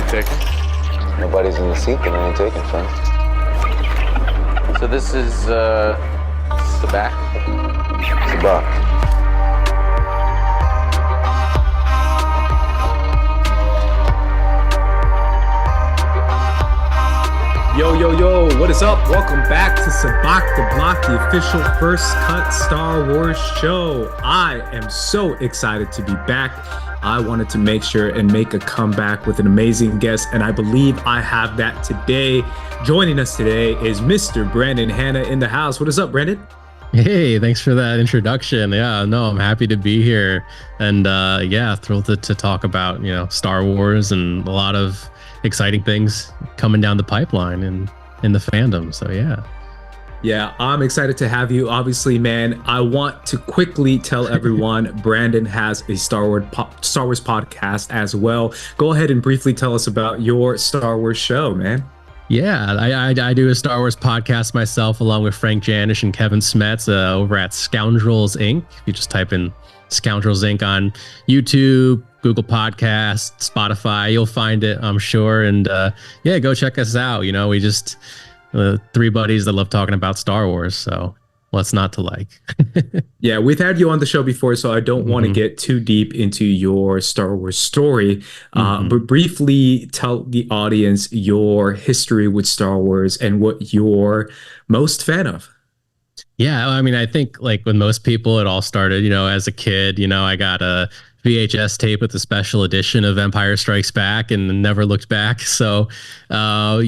pick? Nobody's in the seat that I ain't taking, friend. So this is Sabacc. Sabacc. Yo, what is up? Welcome back to Sabacc the Block, the official First Cut Star Wars show. I am so excited to be back. I wanted to make sure and make a comeback with an amazing guest, and I believe I have that today. Joining us today is Mr. Brandon Hanna in the house. What is up, Brandon? Hey, thanks for that introduction. Yeah, no, I'm happy to be here, and thrilled to talk about Star Wars and a lot of exciting things coming down the pipeline and in the fandom. So yeah, I'm excited to have you. Obviously, man, I want to quickly tell everyone Brandon has a Star Wars podcast as well. Go ahead and briefly tell us about your Star Wars show, man. Yeah, I do a Star Wars podcast myself along with Frank Janish and Kevin Smets over at Scoundrels Inc. If you just type in Scoundrels Inc. on YouTube, Google Podcasts, Spotify, you'll find it, I'm sure. And go check us out. We just three buddies that love talking about Star Wars. So what's not to like? Yeah, we've had you on the show before, so I don't want to get too deep into your Star Wars story. But briefly tell the audience your history with Star Wars and what you're most fan of. Yeah, I mean, I think like with most people, it all started, as a kid. I got a VHS tape with the special edition of Empire Strikes Back and never looked back. So, I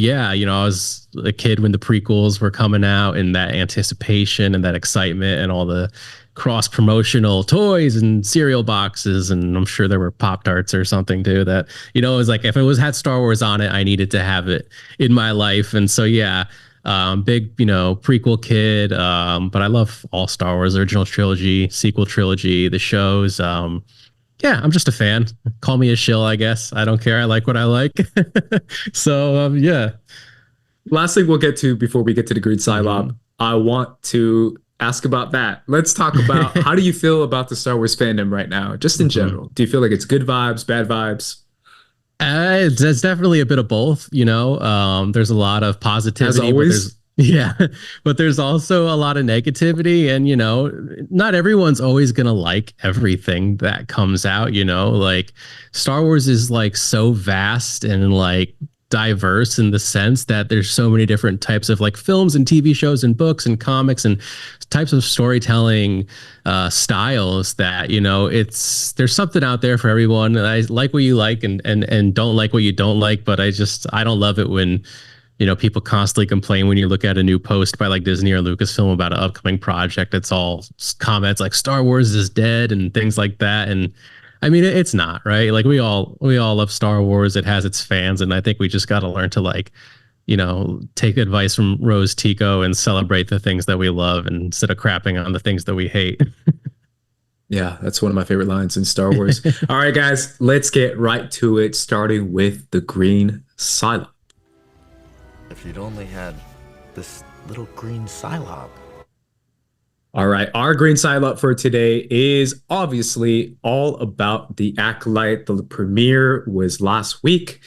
was a kid when the prequels were coming out, and that anticipation and that excitement and all the cross promotional toys and cereal boxes. And I'm sure there were Pop-Tarts or something too that, it was like, if it had Star Wars on it, I needed to have it in my life. And so, big, prequel kid. But I love all Star Wars, original trilogy, sequel trilogy, the shows. I'm just a fan. Call me a shill, I guess. I don't care. I like what I like. So, Last thing we'll get to before we get to the Green Psylop, I want to ask about that. Let's talk about how do you feel about the Star Wars fandom right now, just in general? Do you feel like it's good vibes, bad vibes? It's definitely a bit of both. There's a lot of positivity. As always. But there's also a lot of negativity, and not everyone's always gonna like everything that comes out. Like Star Wars is like so vast and like diverse in the sense that there's so many different types of like films and TV shows and books and comics and types of storytelling styles that there's something out there for everyone. And I like what you like and don't like what you don't like, but I don't love it when people constantly complain when you look at a new post by like Disney or Lucasfilm about an upcoming project. It's all comments like Star Wars is dead and things like that. And I mean, it's not, right? Like we all love Star Wars. It has its fans. And I think we just got to learn to like, take advice from Rose Tico and celebrate the things that we love instead of crapping on the things that we hate. Yeah, that's one of my favorite lines in Star Wars. All right, guys, let's get right to it, starting with the Green Psylop. If you'd only had this little green Psylop. All right, our Green Psylop for today is obviously all about the Acolyte. The premiere was last week.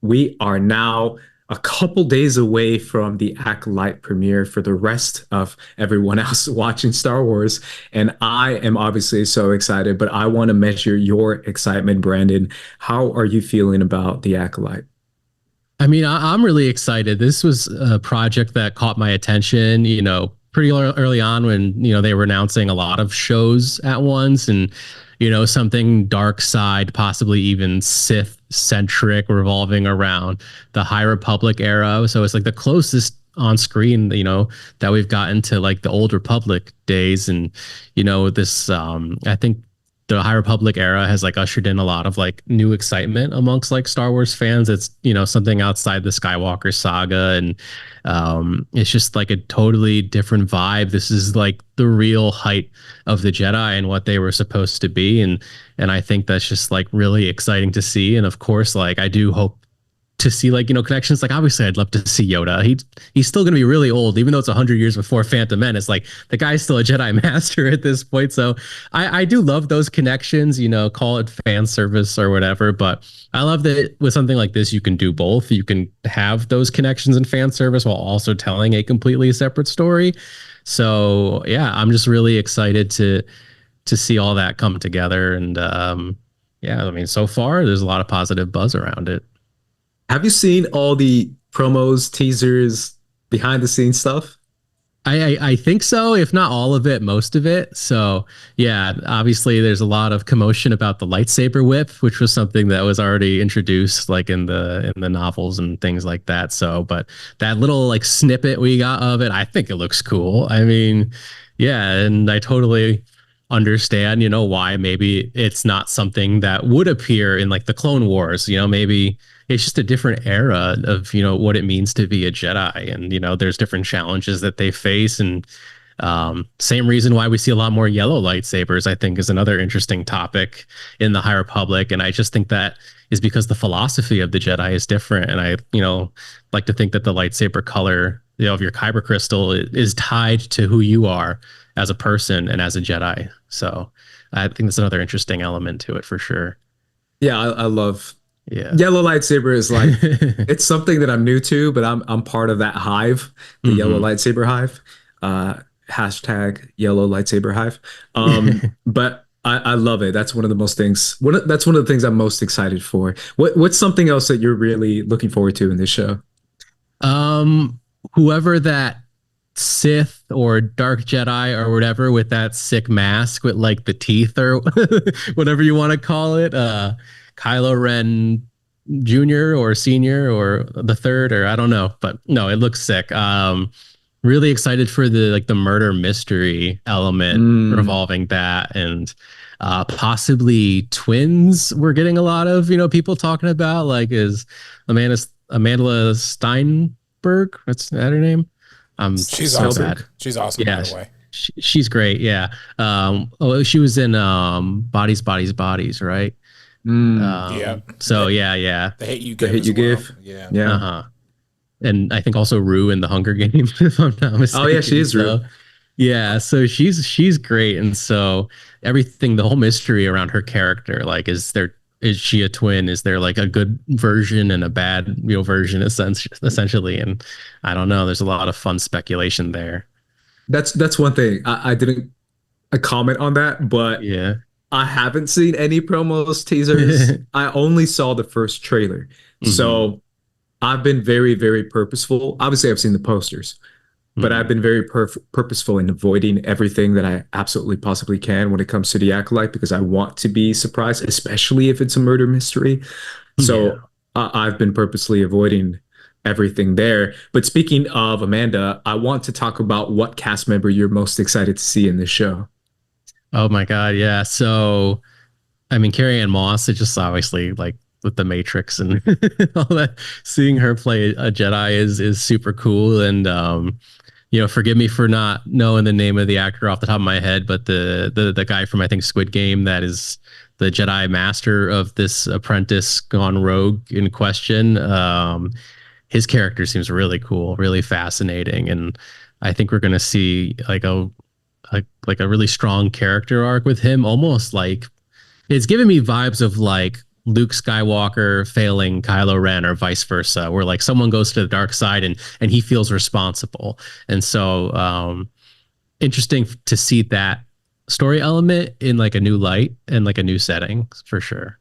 We are now a couple days away from the Acolyte premiere for the rest of everyone else watching Star Wars. And I am obviously so excited, but I want to measure your excitement, Brandon. How are you feeling about the Acolyte? I mean, I'm really excited. This was a project that caught my attention, pretty early on when, they were announcing a lot of shows at once and, something dark side, possibly even Sith centric, revolving around the High Republic era. So it's like the closest on screen, that we've gotten to like the Old Republic days. And, this, I think the High Republic era has like ushered in a lot of like new excitement amongst like Star Wars fans. It's, something outside the Skywalker saga. And it's just like a totally different vibe. This is like the real height of the Jedi and what they were supposed to be. And I think that's just like really exciting to see. And of course, like I do hope to see like, you know, connections. Like obviously I'd love to see Yoda. He's still going to be really old, even though it's 100 years before Phantom Menace. Like the guy's still a Jedi master at this point. So I do love those connections, you know, call it fan service or whatever. But I love that with something like this, you can do both. You can have those connections and fan service while also telling a completely separate story. So yeah, I'm just really excited to see all that come together. And yeah, I mean, so far there's a lot of positive buzz around it. Have you seen all the promos, teasers, behind the scenes stuff? I think so, if not all of it, most of it. So yeah, obviously there's a lot of commotion about the lightsaber whip, which was something that was already introduced like in the novels and things like that. So, but that little like snippet we got of it, I think it looks cool. I mean, yeah, and I totally understand, you know, why maybe it's not something that would appear in like the Clone Wars, you know, maybe it's just a different era of, you know, what it means to be a Jedi. And, you know, there's different challenges that they face. And same reason why we see a lot more yellow lightsabers, I think, is another interesting topic in the High Republic. And I just think that is because the philosophy of the Jedi is different. And I, you know, like to think that the lightsaber color, you know, of your kyber crystal is tied to who you are as a person and as a Jedi. So I think that's another interesting element to it for sure. Yeah, I love yellow lightsaber is like it's something that I'm new to, but I'm part of that hive, the yellow lightsaber hive. Hashtag yellow lightsaber hive. But I love it. That's one of the most things. That's one of the things I'm most excited for. What's something else that you're really looking forward to in this show? Whoever that Sith or Dark Jedi or whatever with that sick mask with like the teeth or whatever you want to call it, Kylo Ren Jr. or Senior or the third, or I don't know, but no, it looks sick. Really excited for the murder mystery element revolving that, and possibly twins. We're getting a lot of, you know, people talking about, like, is Amanda Steinberg? What's that her name? She's so awesome. bad. She's awesome, Yeah, by the way. she's great. Yeah. She was in Bodies, right? Yeah. So yeah. The Hate You The Give. Hate You Give. Yeah. Yeah. Uh-huh. And I think also Rue in the Hunger Games, if I'm not mistaken. Oh yeah, she is Rue. Yeah, so she's great, and so everything, the whole mystery around her character, like, is she a twin? Is there like a good version and a bad, you know, version essentially? And I don't know. There's a lot of fun speculation there. That's one thing. I didn't comment on that, but Yeah. I haven't seen any promos, teasers. I only saw the first trailer. So I've been very, very purposeful. Obviously, I've seen the posters, but I've been very purposeful in avoiding everything that I absolutely possibly can when it comes to the Acolyte, because I want to be surprised, especially if it's a murder mystery. So I've been purposely avoiding everything there. But speaking of Amanda, I want to talk about what cast member you're most excited to see in this show. Oh my God, yeah. So, I mean, Carrie-Anne Moss is just obviously like with the Matrix and all that. Seeing her play a Jedi is super cool. And you know, forgive me for not knowing the name of the actor off the top of my head, but the guy from, I think, Squid Game, that is the Jedi master of this apprentice gone rogue in question. His character seems really cool, really fascinating, and I think we're gonna see like a really strong character arc with him. Almost like it's giving me vibes of like Luke Skywalker failing Kylo Ren, or vice versa, where like someone goes to the dark side and he feels responsible. And so interesting to see that story element in like a new light and like a new setting for sure.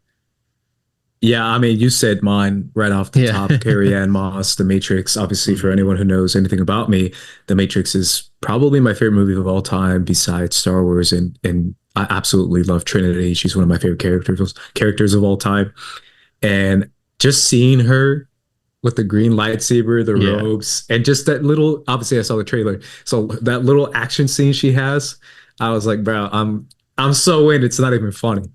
Yeah, I mean, you said mine right off the top. Carrie-Anne Moss, The Matrix. Obviously, for anyone who knows anything about me, The Matrix is probably my favorite movie of all time, besides Star Wars, and I absolutely love Trinity. She's one of my favorite characters of all time. And just seeing her with the green lightsaber, the robes, and just that little, obviously I saw the trailer, so that little action scene she has, I was like, bro, I'm so in. It's not even funny.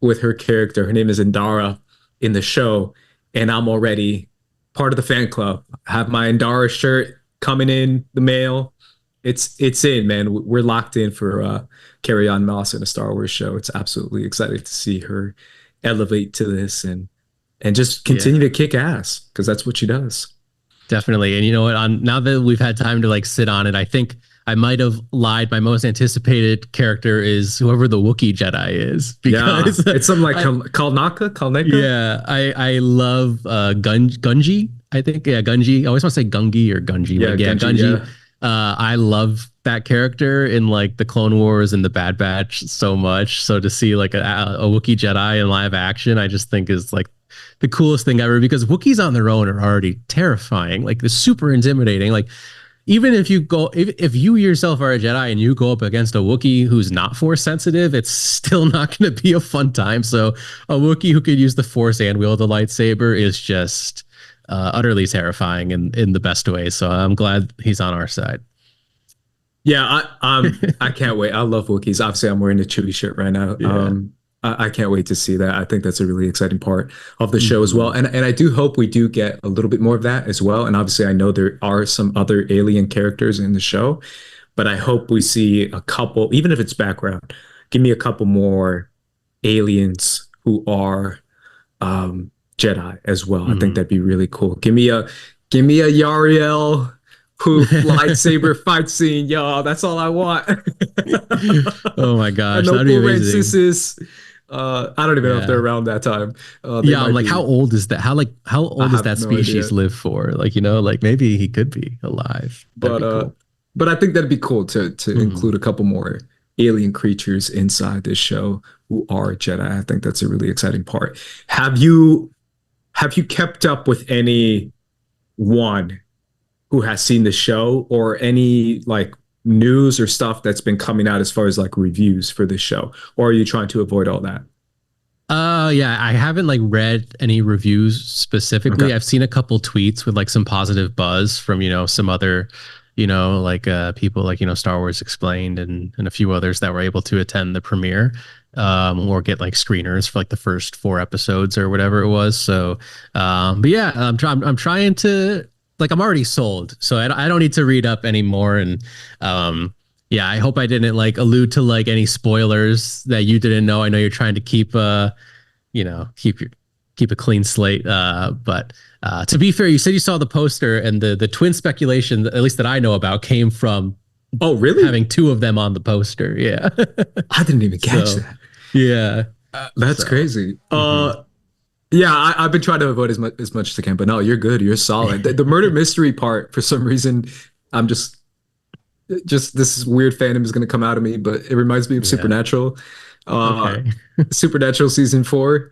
With her character, her name is Indara in the show, and I'm already part of the fan club. I have my Indara shirt coming in the mail. It's in, man. We're locked in for Carrie-Anne Moss in a Star Wars show. It's absolutely exciting to see her elevate to this, and and just continue to kick ass, because that's what she does. Definitely. And you know what? Now that we've had time to like sit on it, I think I might have lied. My most anticipated character is whoever the Wookiee Jedi is. Because it's something like Kalnaka. Yeah, I love Gungi. I think Gungi. I always want to say Gungi or Gungi. Yeah, Gungi. Yeah. I love that character in like the Clone Wars and the Bad Batch so much. So to see like a Wookiee Jedi in live action, I just think is like the coolest thing ever, because Wookiees on their own are already terrifying. Like they're super intimidating. Like even if you yourself are a Jedi and you go up against a Wookiee who's not Force sensitive, it's still not going to be a fun time. So a Wookiee who could use the Force and wield a lightsaber is just utterly terrifying in the best way. So I'm glad he's on our side. Yeah, I can't wait. I love Wookiees. Obviously, I'm wearing the Chewie shirt right now. Yeah. I can't wait to see that. I think that's a really exciting part of the show as well. And I do hope we do get a little bit more of that as well. And obviously, I know there are some other alien characters in the show, but I hope we see a couple, even if it's background, give me a couple more aliens who are Jedi as well. I think that'd be really cool. Give me a Yariel who lightsaber fight scene, y'all. That's all I want. Oh my gosh, that'd be amazing. I don't even know if they're around that time. I'm like, how old is that? How old does that species live for? Like, like maybe he could be alive. But I think that'd be cool to include a couple more alien creatures inside this show who are Jedi. I think that's a really exciting part. Have you kept up with anyone who has seen the show, or any like news or stuff that's been coming out as far as like reviews for this show, or are you trying to avoid all that? Yeah, I haven't like read any reviews specifically. Okay. I've seen a couple tweets with like some positive buzz from, some other, like people like, Star Wars Explained and a few others that were able to attend the premiere, or get like screeners for like the first 4 episodes or whatever it was. So, but yeah, I'm trying to, like, I'm already sold, so I don't need to read up anymore. And yeah, I hope I didn't like allude to like any spoilers that you didn't know. I know you're trying to keep keep a clean slate. But to be fair, you said you saw the poster, and the twin speculation, at least that I know about, came from having 2 of them on the poster. Yeah. I didn't even catch that. Yeah. That's crazy. Yeah, I've been trying to avoid as much as I can, but no, you're good. You're solid. The murder mystery part, for some reason, I'm just this weird fandom is going to come out of me, but it reminds me of Supernatural. Supernatural season 4,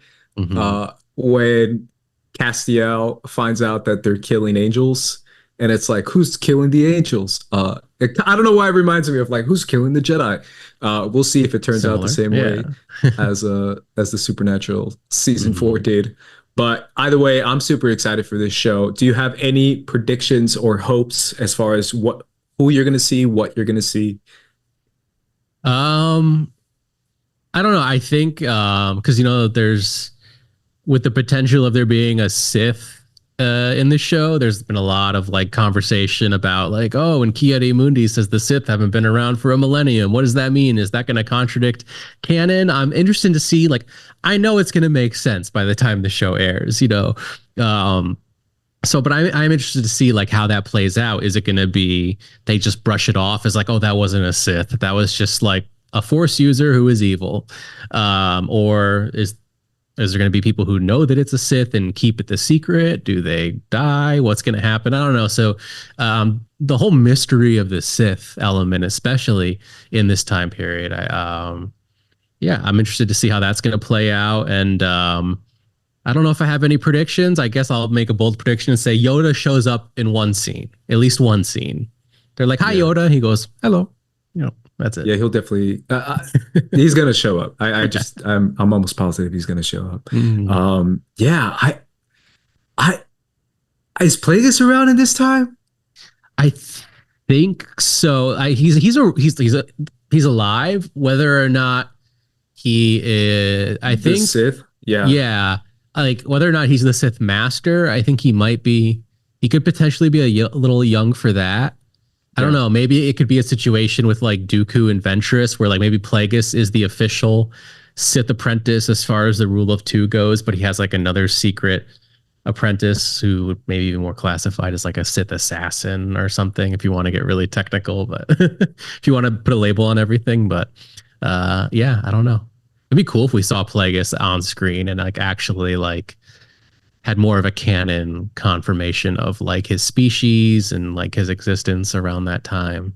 when Castiel finds out that they're killing angels, and it's like, who's killing the angels? I don't know why it reminds me of like, who's killing the Jedi? We'll see if it turns out the same way as the Supernatural season 4 did. But either way, I'm super excited for this show. Do you have any predictions or hopes as far as who you're going to see, what you're going to see? I don't know. I think because there's, with the potential of there being a Sith in the show, there's been a lot of like conversation about like, oh, and Ki-Adi-Mundi says the Sith haven't been around for a millennium. What does that mean? Is that going to contradict canon? I'm interested to see, like, I know it's going to make sense by the time the show airs, but I'm interested to see like how that plays out. Is it going to be, they just brush it off as like, oh, that wasn't a Sith, that was just like a Force user who is evil? Or is there going to be people who know that it's a Sith and keep it the secret? Do they die? What's going to happen? I don't know. So the whole mystery of the Sith element, especially in this time period, I'm interested to see how that's going to play out. And I don't know if I have any predictions. I guess I'll make a bold prediction and say Yoda shows up in one scene, at least one scene. They're like, hi, Yoda. He goes, hello. That's it. Yeah, he'll definitely. He's gonna show up. I'm almost positive he's gonna show up. Yeah, is Plagueis around in this time? I think so. He's alive. Whether or not he is, I think the Sith. Yeah, yeah. Like whether or not he's the Sith Master, I think he might be. He could potentially be a little young for that. I don't know. Maybe it could be a situation with like Dooku and Ventress, where like maybe Plagueis is the official Sith apprentice as far as the rule of two goes, but he has like another secret apprentice who would maybe be more classified as like a Sith assassin or something, if you want to get really technical, but if you want to put a label on everything. But yeah, I don't know. It'd be cool if we saw Plagueis on screen and like actually like had more of a canon confirmation of like his species and like his existence around that time.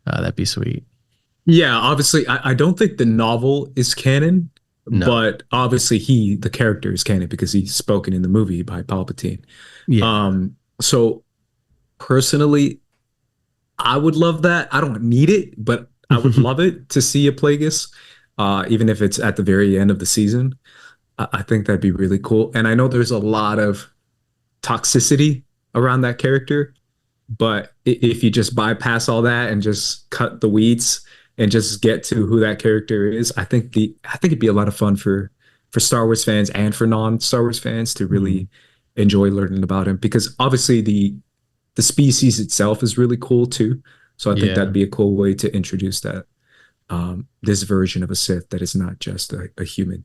That'd be sweet. Yeah, obviously, I don't think the novel is canon, No. but obviously the character is canon because he's spoken in the movie by Palpatine. Yeah. So personally, I would love that. I don't need it, but I would love it to see a Plagueis, even if it's at the very end of the season. I think that'd be really cool. And I know there's a lot of toxicity around that character, but if you just bypass all that and just cut the weeds and just get to who that character is, I think it'd be a lot of fun for Star Wars fans and for non-Star Wars fans to really enjoy learning about him, because obviously the species itself is really cool too. So I think that'd be a cool way to introduce that this version of a Sith that is not just a human,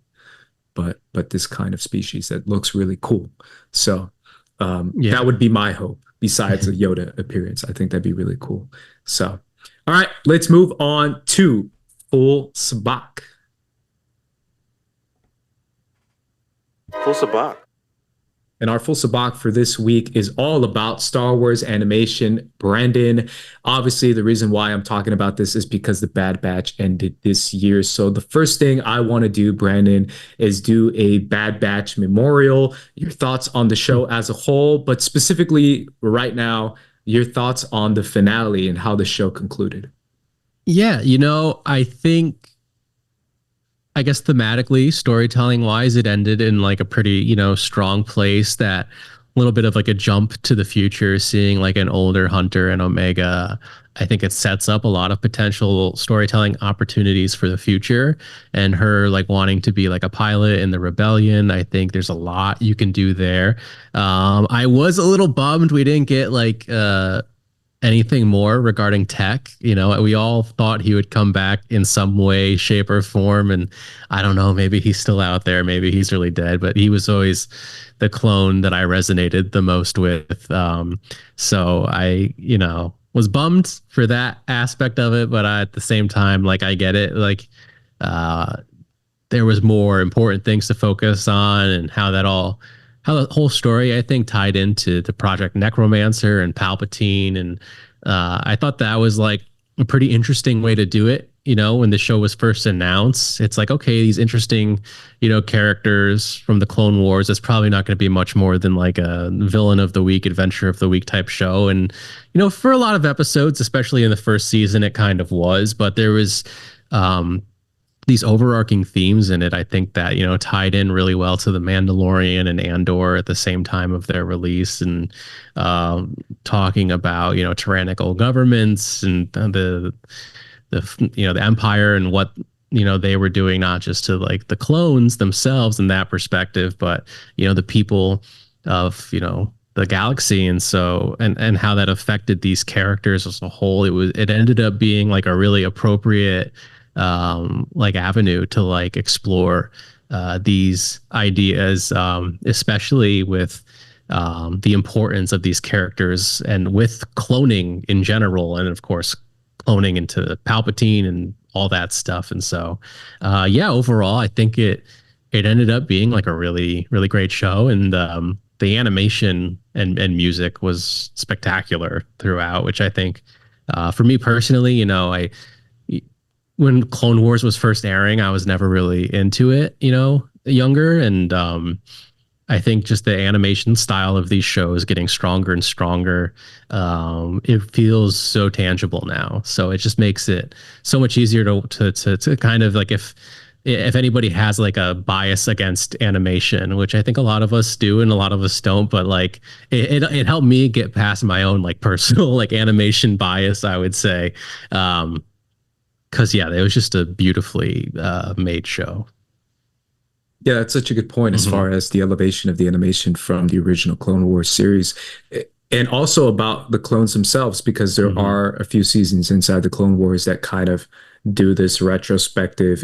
but this kind of species that looks really cool. So that would be my hope. Besides a Yoda appearance, I think that'd be really cool. So, all right, let's move on to Full Sabacc. Full Sabacc. And our Full Sabacc for this week is all about Star Wars animation. Brandon, obviously the reason why I'm talking about this is because the Bad Batch ended this year. So the first thing I want to do, Brandon, is do a Bad Batch memorial, your thoughts on the show as a whole, but specifically right now, your thoughts on the finale and how the show concluded. Yeah, you know, I guess thematically, storytelling wise, it ended in like a pretty, you know, strong place. That little bit of like a jump to the future, seeing like an older Hunter and Omega. I think it sets up a lot of potential storytelling opportunities for the future, and her like wanting to be like a pilot in the rebellion. I think there's a lot you can do there. I was a little bummed we didn't get like anything more regarding Tech. You know, we all thought he would come back in some way, shape, or form. And I don't know, maybe he's still out there, maybe he's really dead, but he was always the clone that I resonated the most with. So I, you know, was bummed for that aspect of it, but at the same time, like, I get it. Like, there was more important things to focus on, and how the whole story, I think, tied into the Project Necromancer and Palpatine. And I thought that was like a pretty interesting way to do it. You know, when the show was first announced, it's like, okay, these interesting, you know, characters from the Clone Wars, it's probably not going to be much more than like a villain of the week, adventure of the week type show. And, you know, for a lot of episodes, especially in the first season, it kind of was, but there was these overarching themes in it, I think, that, you know, tied in really well to the Mandalorian and Andor at the same time of their release, and talking about, you know, tyrannical governments and the you know, the Empire and what, you know, they were doing, not just to like the clones themselves in that perspective, but, you know, the people of, you know, the galaxy. And so, and how that affected these characters as a whole. It ended up being like a really appropriate like avenue to like explore these ideas, especially with the importance of these characters, and with cloning in general, and of course cloning into Palpatine and all that stuff. And so yeah, overall I think it ended up being like a really, really great show. And the animation and music was spectacular throughout, which I think for me personally, you know, when Clone Wars was first airing, I was never really into it, you know, younger. And I think just the animation style of these shows getting stronger and stronger. It feels so tangible now. So it just makes it so much easier to kind of like, if anybody has like a bias against animation, which I think a lot of us do and a lot of us don't, but like it helped me get past my own like personal like animation bias, I would say. Because yeah, it was just a beautifully made show. Yeah, that's such a good point as far as the elevation of the animation from the original Clone Wars series, and also about the clones themselves, because there are a few seasons inside the Clone Wars that kind of do this retrospective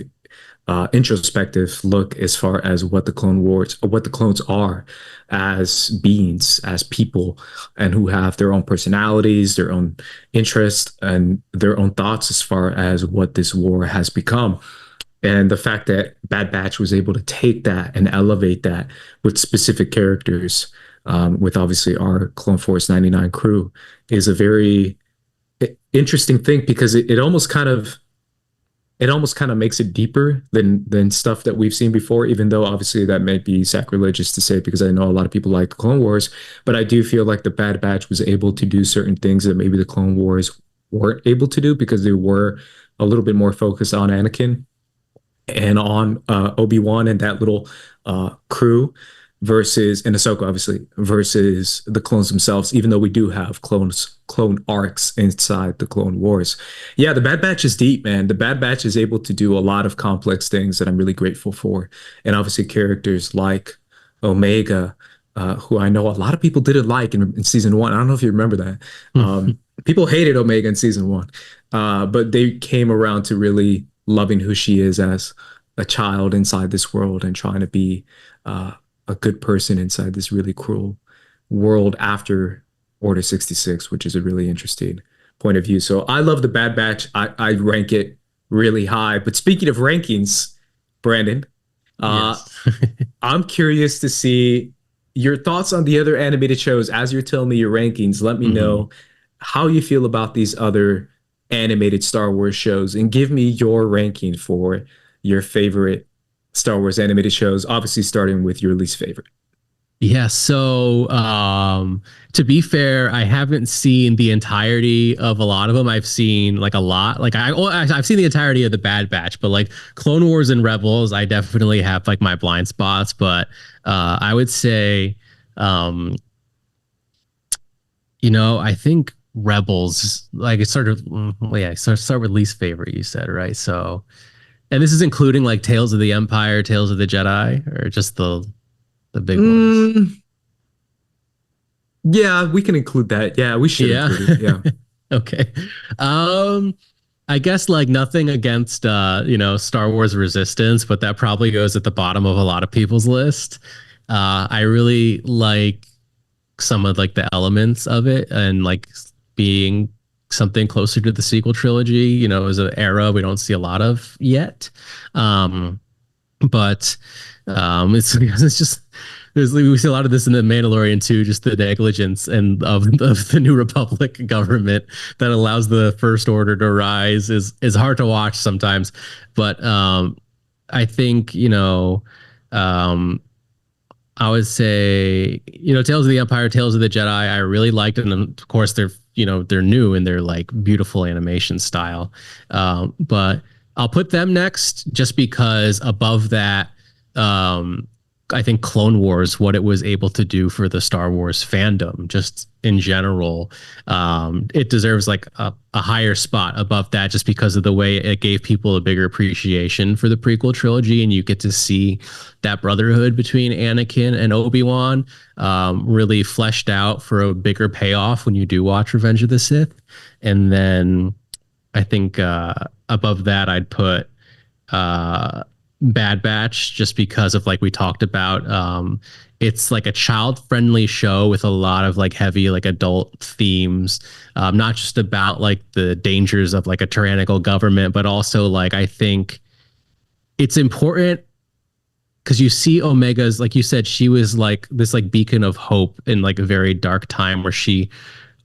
introspective look as far as what the Clone Wars, or what the clones are as beings, as people, and who have their own personalities, their own interests, and their own thoughts as far as what this war has become. And the fact that Bad Batch was able to take that and elevate that with specific characters, with obviously our Clone Force 99 crew, is a very interesting thing, because it almost kind of makes it deeper than stuff that we've seen before, even though obviously that may be sacrilegious to say, because I know a lot of people like the Clone Wars, but I do feel like the Bad Batch was able to do certain things that maybe the Clone Wars weren't able to do, because they were a little bit more focused on Anakin and on Obi-Wan and that little crew, versus, and Ahsoka obviously, versus the clones themselves, even though we do have clone arcs inside the Clone Wars. Yeah, the Bad Batch is deep, man. The Bad Batch is able to do a lot of complex things that I'm really grateful for. And obviously characters like Omega, who I know a lot of people didn't like in season 1. I don't know if you remember that. People hated Omega in season 1, but they came around to really loving who she is as a child inside this world, and trying to be a good person inside this really cruel world after Order 66, which is a really interesting point of view. So I love the Bad Batch. I rank it really high. But speaking of rankings, Brandon, Yes. I'm curious to see your thoughts on the other animated shows. As you're telling me your rankings, let me know how you feel about these other animated Star Wars shows, and give me your ranking for your favorite Star Wars animated shows, obviously starting with your least favorite. Yeah, so to be fair, I haven't seen the entirety of a lot of them. I've seen like a lot. Like I've seen the entirety of the Bad Batch, but like Clone Wars and Rebels, I definitely have like my blind spots. But I would say, I think Rebels, like it's sort of, start with least favorite, you said, right? So, and this is including like Tales of the Empire, Tales of the Jedi, or just the big ones. Yeah, we can include that. Yeah, we should include it. Yeah. Okay. I guess like nothing against Star Wars Resistance, but that probably goes at the bottom of a lot of people's list. I really like some of like the elements of it, and like being something closer to the sequel trilogy, is an era we don't see a lot of yet. But it's just, we see a lot of this in the Mandalorian too, just the negligence and of the New Republic government that allows the First Order to rise is hard to watch sometimes. But I think I would say Tales of the Empire, Tales of the Jedi, I really liked, and of course they're new and they're like beautiful animation style. But I'll put them next just because above that, I think Clone Wars, what it was able to do for the Star Wars fandom, just in general, it deserves like a higher spot above that, just because of the way it gave people a bigger appreciation for the prequel trilogy, and you get to see that brotherhood between Anakin and Obi-Wan really fleshed out for a bigger payoff when you do watch Revenge of the Sith. And then I think above that, I'd put Bad Batch, just because of like we talked about, it's like a child-friendly show with a lot of like heavy like adult themes, not just about like the dangers of like a tyrannical government, but also like I think it's important because you see Omega's, like you said, she was like this like beacon of hope in like a very dark time where she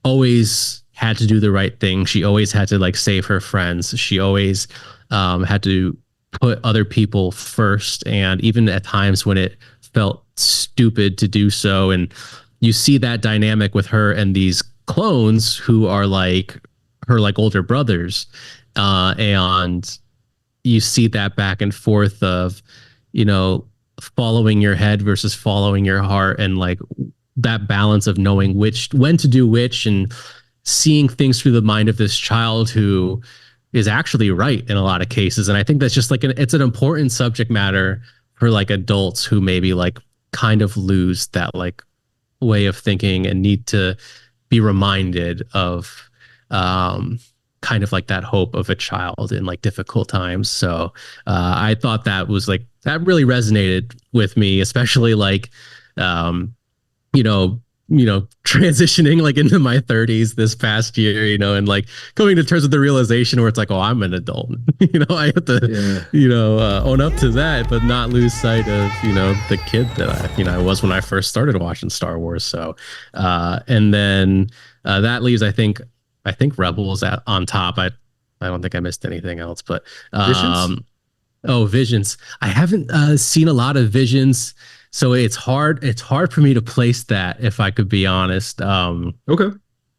always had to do the right thing. She always had to like save her friends. She always had to put other people first, and even at times when it felt stupid to do so. And you see that dynamic with her and these clones who are like her like older brothers, and you see that back and forth of following your head versus following your heart, and like that balance of knowing when to do which, and seeing things through the mind of this child who is actually right in a lot of cases. And I think that's just like it's an important subject matter for like adults who maybe like kind of lose that like way of thinking and need to be reminded of kind of like that hope of a child in like difficult times. So I thought that was like, that really resonated with me, especially like, you know, transitioning like into my 30s this past year, and like coming to terms with the realization where it's like, oh, I'm an adult. I have to, own up to that, but not lose sight of, the kid that I was when I first started watching Star Wars. So, and then that leaves, I think Rebels on top. I don't think I missed anything else, but Visions? Visions. I haven't seen a lot of Visions. So it's hard for me to place that, if I could be honest. Okay.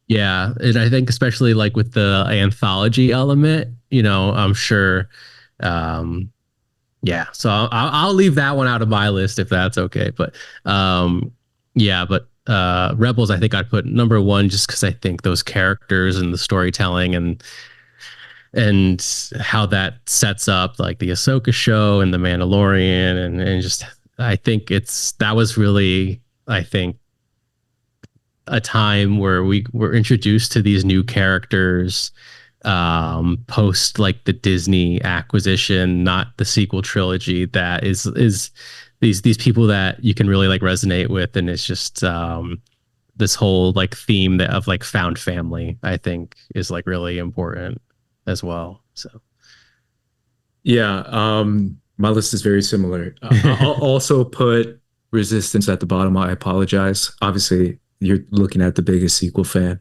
Yeah, and I think especially like with the anthology element, I'm sure. Yeah, so I'll leave that one out of my list if that's okay. But Rebels, I think I'd put number one just because I think those characters and the storytelling and how that sets up like the Ahsoka show and the Mandalorian and just. I think that was really, I think, a time where we were introduced to these new characters post like the Disney acquisition, not the sequel trilogy. That is these people that you can really like resonate with, and it's just this whole like theme of like found family. I think is like really important as well. So yeah. My list is very similar. I'll also put Resistance at the bottom. I apologize. Obviously, you're looking at the biggest sequel fan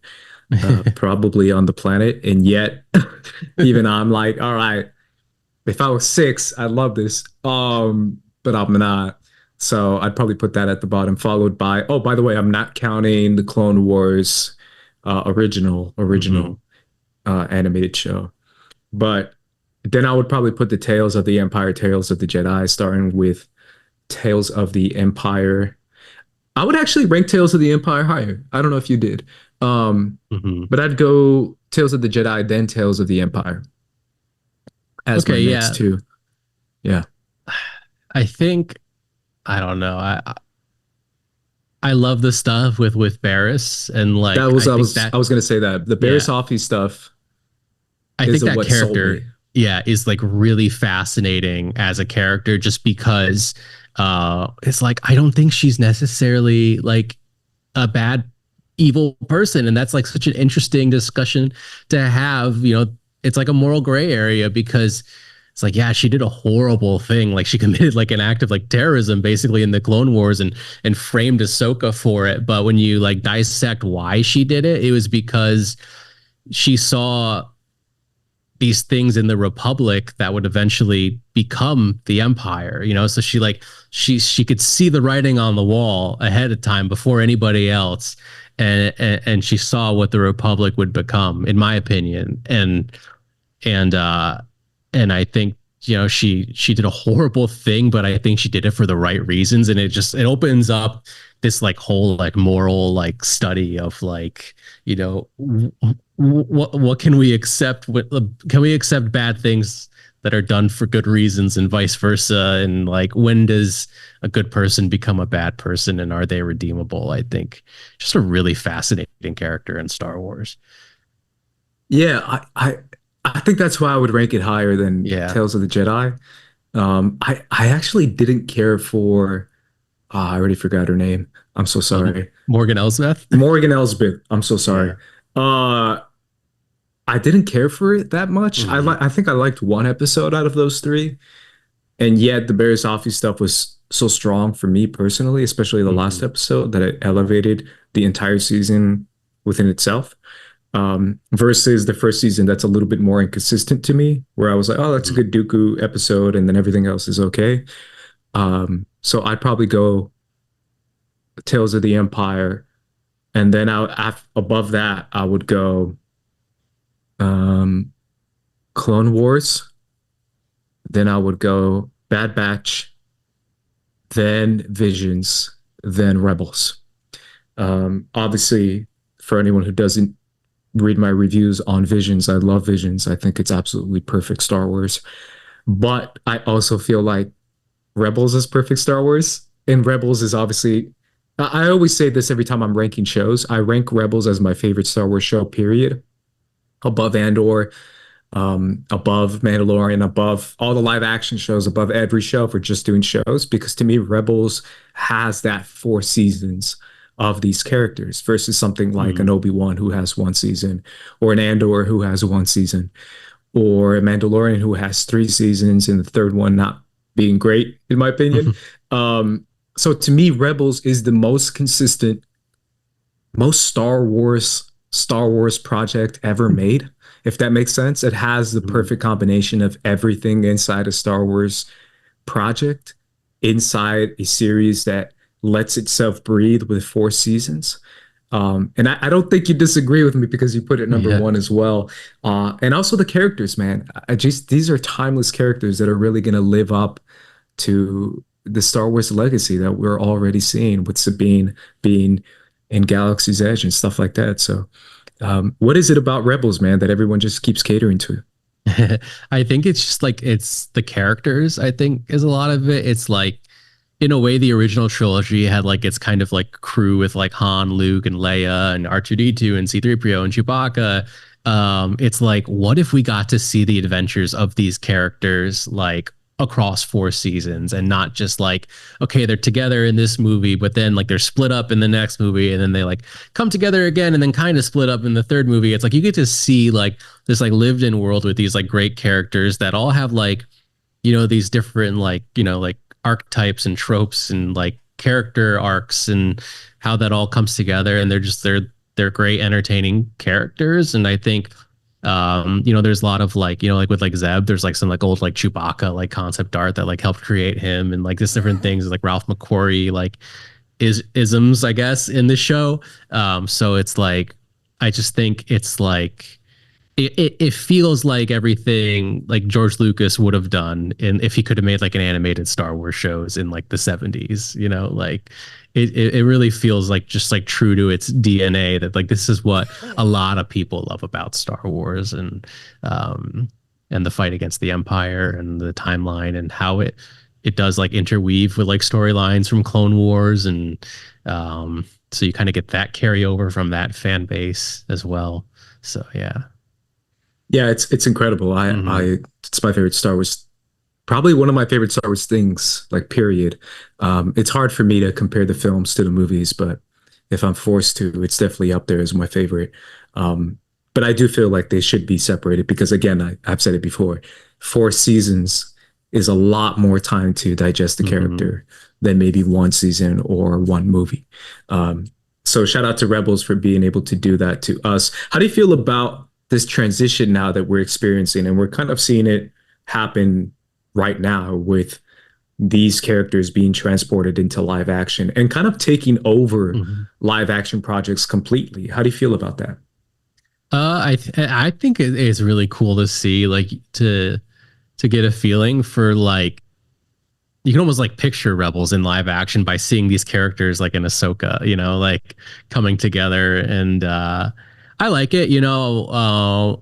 probably on the planet. And yet, even I'm like, all right, if I was 6, I'd love this. But I'm not. So I'd probably put that at the bottom, followed by, oh, by the way, I'm not counting the Clone Wars original animated show. But then I would probably put the Tales of the Empire, Tales of the Jedi, starting with Tales of the Empire. I would actually rank Tales of the Empire higher. I don't know if you did. But I'd go Tales of the Jedi, then Tales of the Empire as my next two. Yeah. I think, I don't know. I love the stuff with Barriss and like I was going to say that the Barriss Offee stuff. I think that character is like really fascinating as a character just because it's like I don't think she's necessarily like a bad evil person, and that's like such an interesting discussion to have. It's like a moral gray area because it's like, yeah, she did a horrible thing, like she committed like an act of like terrorism basically in the Clone Wars and framed Ahsoka for it, but when you like dissect why she did it, it was because she saw these things in the Republic that would eventually become the Empire, so she could see the writing on the wall ahead of time before anybody else, and she saw what the Republic would become, in my opinion, and I think she did a horrible thing, but I think she did it for the right reasons, and it opens up this like whole like moral like study of like what can we accept? Can we accept bad things that are done for good reasons and vice versa? And like, when does a good person become a bad person, and are they redeemable? I think just a really fascinating character in Star Wars. Yeah, I think that's why I would rank it higher than Tales of the Jedi. I actually didn't care for. I already forgot her name. I'm so sorry. Morgan Elsbeth. Morgan Elsbeth. I'm so sorry. Yeah. I didn't care for it that much. I think I liked one episode out of those 3, and yet the Barriss Offee stuff was so strong for me personally, especially the last episode, that it elevated the entire season within itself. Versus the first season, that's a little bit more inconsistent to me, where I was like, oh, that's a good Dooku episode, and then everything else is okay. So I'd probably go Tales of the Empire, and then above that, I would go Clone Wars. Then I would go Bad Batch, then Visions, then Rebels. Obviously, for anyone who doesn't read my reviews on Visions, I love Visions. I think it's absolutely perfect Star Wars. But I also feel like Rebels is perfect Star Wars. And Rebels is obviously, I always say this every time I'm ranking shows. I rank Rebels as my favorite Star Wars show, period. above Andor, above Mandalorian, above all the live action shows, above every show for just doing shows. Because to me, Rebels has that 4 seasons of these characters versus something like an Obi-Wan who has 1 season, or an Andor who has 1 season, or a Mandalorian who has 3 seasons and the third one not being great, in my opinion. So to me, Rebels is the most consistent, most Star Wars project ever made, if that makes sense. It has the perfect combination of everything inside a Star Wars project, inside a series that lets itself breathe with 4 seasons. And I don't think you disagree with me because you put it number one as well. And also the characters, man. These are timeless characters that are really going to live up to the Star Wars legacy that we're already seeing with Sabine being in Galaxy's Edge and stuff like that. So what is it about Rebels, man, that everyone just keeps catering to? I think it's just like, it's the characters, I think, is a lot of it. It's like, in a way, the original trilogy had like its kind of like crew with like Han, Luke, and Leia, and R2D2, and C-3PO, and Chewbacca. It's like, what if we got to see the adventures of these characters like across 4 seasons, and not just like, okay, they're together in this movie, but then like they're split up in the next movie, and then they like come together again and then kind of split up in the third movie. It's like you get to see like this like lived in world with these like great characters that all have like, you know, these different like, you know, like archetypes and tropes and like character arcs, and how that all comes together. And they're great entertaining characters. And I think you know, there's a lot of like, you know, like with like Zeb, there's like some like old like Chewbacca like concept art that like helped create him, and like just different things like Ralph McQuarrie like isms, I guess, in the show. So it's like, I just think it's like it feels like everything like George Lucas would have done if he could have made like an animated Star Wars shows in like the 70s, you know, like it really feels like just like true to its DNA, that like this is what a lot of people love about Star Wars, and the fight against the Empire and the timeline, and how it does like interweave with like storylines from Clone Wars, and so you kind of get that carryover from that fan base as well. So yeah. Yeah, it's incredible. It's my favorite Star Wars, probably one of my favorite Star Wars things, like period. It's hard for me to compare the films to the movies, but if I'm forced to, it's definitely up there as my favorite. But I do feel like they should be separated because, again, I've said it before, 4 seasons is a lot more time to digest the character than maybe 1 season or 1 movie. So shout out to Rebels for being able to do that to us. How do you feel about this transition now that we're experiencing, and we're kind of seeing it happen right now with these characters being transported into live action and kind of taking over live action projects completely? How do you feel about that? I think it is really cool to see, like, to get a feeling for, like, you can almost like picture Rebels in live action by seeing these characters like in Ahsoka, you know, like coming together. And I like it, you know.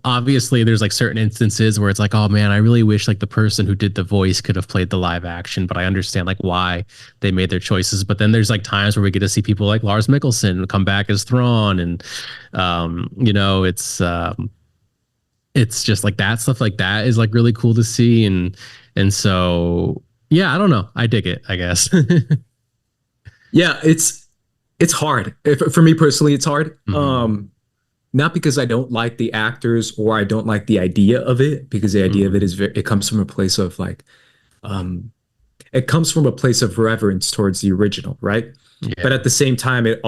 Obviously there's like certain instances where it's like, oh man, I really wish like the person who did the voice could have played the live action, but I understand like why they made their choices. But then there's like times where we get to see people like Lars Mikkelsen come back as Thrawn, and you know, it's just like that stuff like that is like really cool to see. And so yeah, I don't know, I dig it, I guess. Yeah, it's hard. For me personally, it's hard. Not because I don't like the actors or I don't like the idea of it, because the idea of it is it comes from a place of like, it comes from a place of reverence towards the original, right? Yeah. But at the same time, it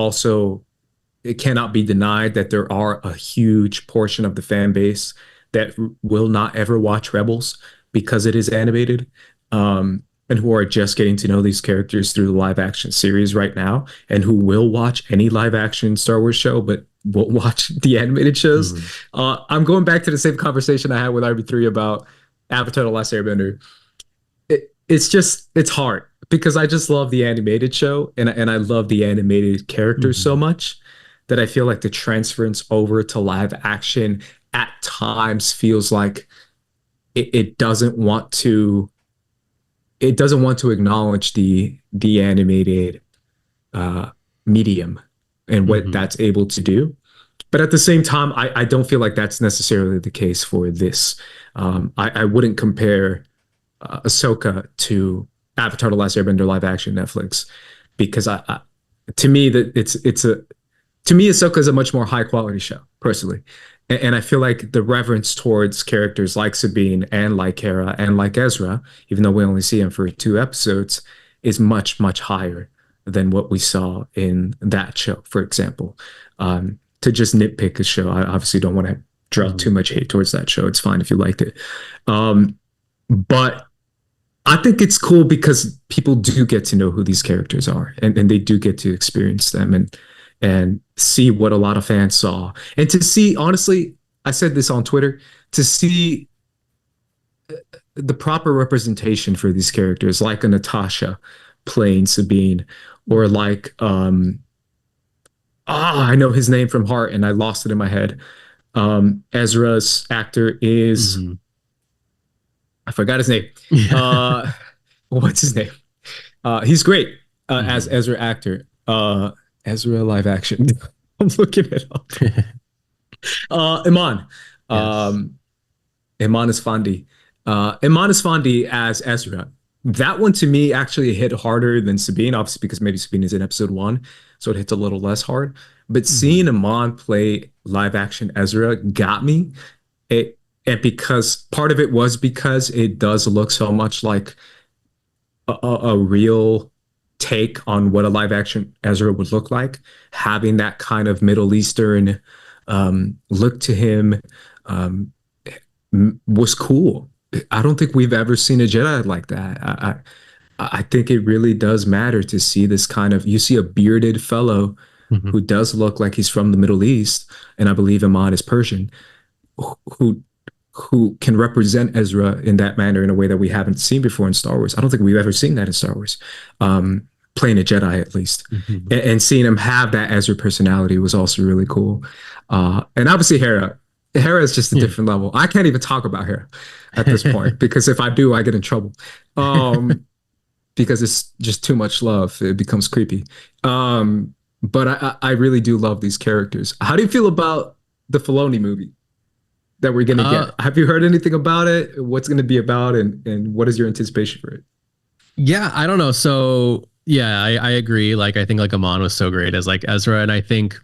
cannot be denied that there are a huge portion of the fan base that will not ever watch Rebels because it is animated, and who are just getting to know these characters through the live action series right now, and who will watch any live action Star Wars show, but won't watch the animated shows. I'm going back to the same conversation I had with RB3 about Avatar: The Last Airbender. It's hard because I just love the animated show, and I love the animated characters so much that I feel like the transference over to live action at times feels like it doesn't want to acknowledge the animated medium and what that's able to do. But at the same time, I don't feel like that's necessarily the case for this. I wouldn't compare Ahsoka to Avatar: The Last Airbender live action Netflix, because to me Ahsoka is a much more high quality show personally, and I feel like the reverence towards characters like Sabine and like Hera and like Ezra, even though we only see him for 2 episodes, is much higher than what we saw in that show, for example. To just nitpick a show, I obviously don't want to draw too much hate towards that show. It's fine if you liked it. But I think it's cool because people do get to know who these characters are, and they do get to experience them and see what a lot of fans saw. And to see, honestly, I said this on Twitter, to see the proper representation for these characters, like a Natasha playing Sabine, or like I know his name from heart and I lost it in my head. Ezra's actor is I forgot his name. What's his name? He's great as Ezra actor. Ezra live action. I'm looking it up. Iman. Iman Esfandi. Iman Esfandi as Ezra. That one to me actually hit harder than Sabine, obviously because maybe Sabine is in episode 1, so it hits a little less hard. But seeing Iman play live action Ezra got me. And because part of it was because it does look so much like a real take on what a live action Ezra would look like, having that kind of Middle Eastern look to him was cool. I don't think we've ever seen a Jedi like that. I think it really does matter to see this kind of, you see a bearded fellow who does look like he's from the Middle East, and I believe Iman is Persian, who can represent Ezra in that manner in a way that we haven't seen before in Star Wars. I don't think we've ever seen that in Star Wars, playing a Jedi at least. And seeing him have that Ezra personality was also really cool. And obviously Hera is just a different level. I can't even talk about Hera at this point because if I do, I get in trouble. Because it's just too much love. It becomes creepy. But I really do love these characters. How do you feel about the Filoni movie that we're going to get? Have you heard anything about it? What's going to be about, and what is your anticipation for it? Yeah, I don't know. So yeah, I agree. Like, I think like Amon was so great as like Ezra, and I think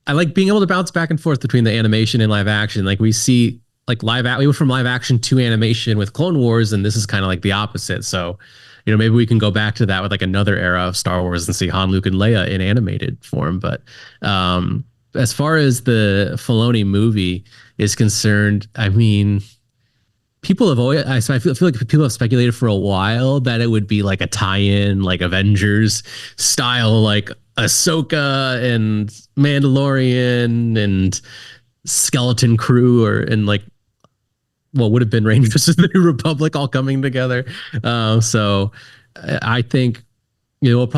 I like being able to bounce back and forth between the animation and live action. Like we see like we went from live action to animation with Clone Wars, and this is kind of like the opposite. So, you know, maybe we can go back to that with like another era of Star Wars and see Han, Luke, and Leia in animated form. But as far as the Filoni movie is concerned, I mean, people have always, I feel like people have speculated for a while that it would be like a tie-in, like Avengers style, like Ahsoka and Mandalorian and Skeleton Crew, and like what would have been Rangers of the New Republic all coming together. So I think, you know,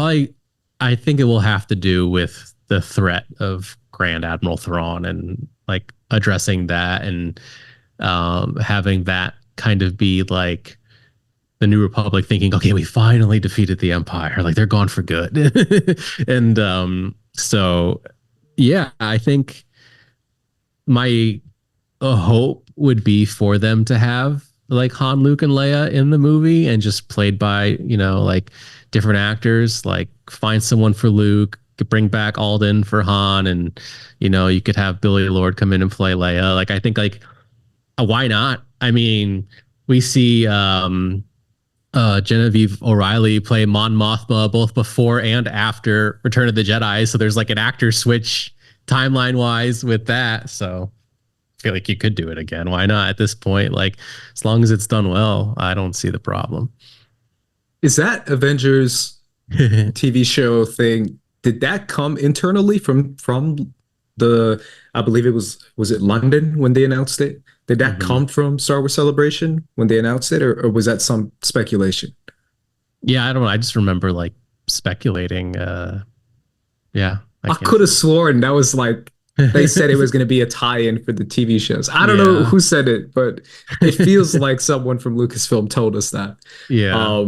I think it will have to do with the threat of Grand Admiral Thrawn and like addressing that, and having that kind of be like the New Republic thinking, okay, we finally defeated the Empire, like they're gone for good. And so yeah, I think my hope would be for them to have like Han, Luke, and Leia in the movie, and just played by, you know, like different actors. Like find someone for Luke, bring back Alden for Han, and you know, you could have Billy Lord come in and play Leia. Like I think like why not? I mean, we see Genevieve O'Reilly play Mon Mothma both before and after Return of the Jedi, so there's like an actor switch timeline wise with that. So I feel like you could do it again. Why not at this point? Like as long as it's done well, I don't see the problem. Is that Avengers TV show thing, did that come internally from the, I believe it was it London when they announced it? Did that come from Star Wars Celebration when they announced it, or was that some speculation? Yeah, I don't know. I just remember like speculating. Yeah. I could have sworn that was like, they said it was going to be a tie-in for the TV shows. I don't know who said it, but it feels like someone from Lucasfilm told us that. Yeah.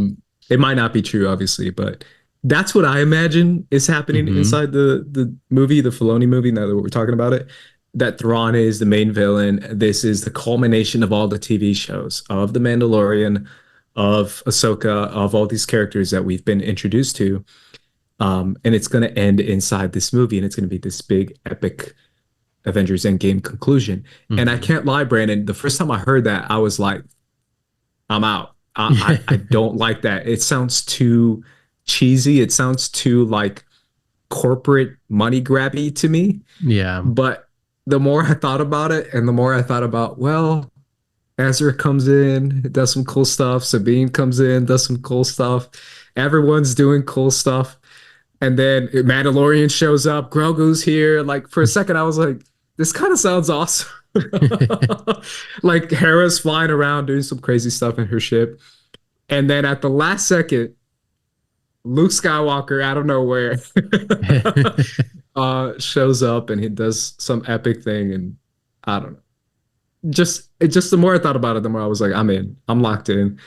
It might not be true, obviously, but That's what I imagine is happening Mhm. inside the movie, the Filoni movie. Now that we're talking about it, that Thrawn is the main villain. This is the culmination of all the TV shows, of The Mandalorian, of Ahsoka, of all these characters that we've been introduced to. And it's going to end inside this movie, and it's going to be this big, epic Avengers Endgame conclusion. And I Mhm. can't lie, Brandon. The first time I heard that, I was like, I'm out. I don't like that. It sounds too cheesy. It sounds too like corporate money grabby to me. Yeah. But the more I thought about it, and the more I thought about, well, Ezra comes in, does some cool stuff. Sabine comes in, does some cool stuff. Everyone's doing cool stuff. And then Mandalorian shows up, Grogu's here. Like for a second, I was like, this kind of sounds awesome. Like Hera's flying around doing some crazy stuff in her ship. And then at the last second, Luke Skywalker out of nowhere shows up and he does some epic thing. And I don't know. Just the more I thought about it, the more I was like, I'm in. I'm locked in.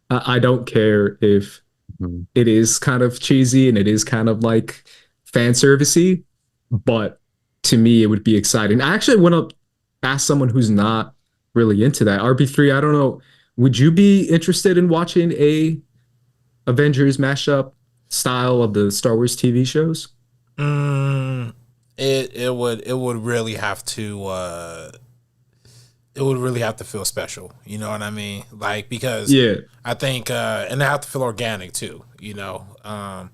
I don't care if Mhm. it is kind of cheesy and it is kind of like fan servicey, but to me, it would be exciting. I actually want to ask someone who's not really into that. RB3, I don't know. Would you be interested in watching a Avengers mashup style of the Star Wars TV shows? It would really have to it would really have to feel special. You know what I mean? Like, because Yeah. I think and they have to feel organic too, you know. I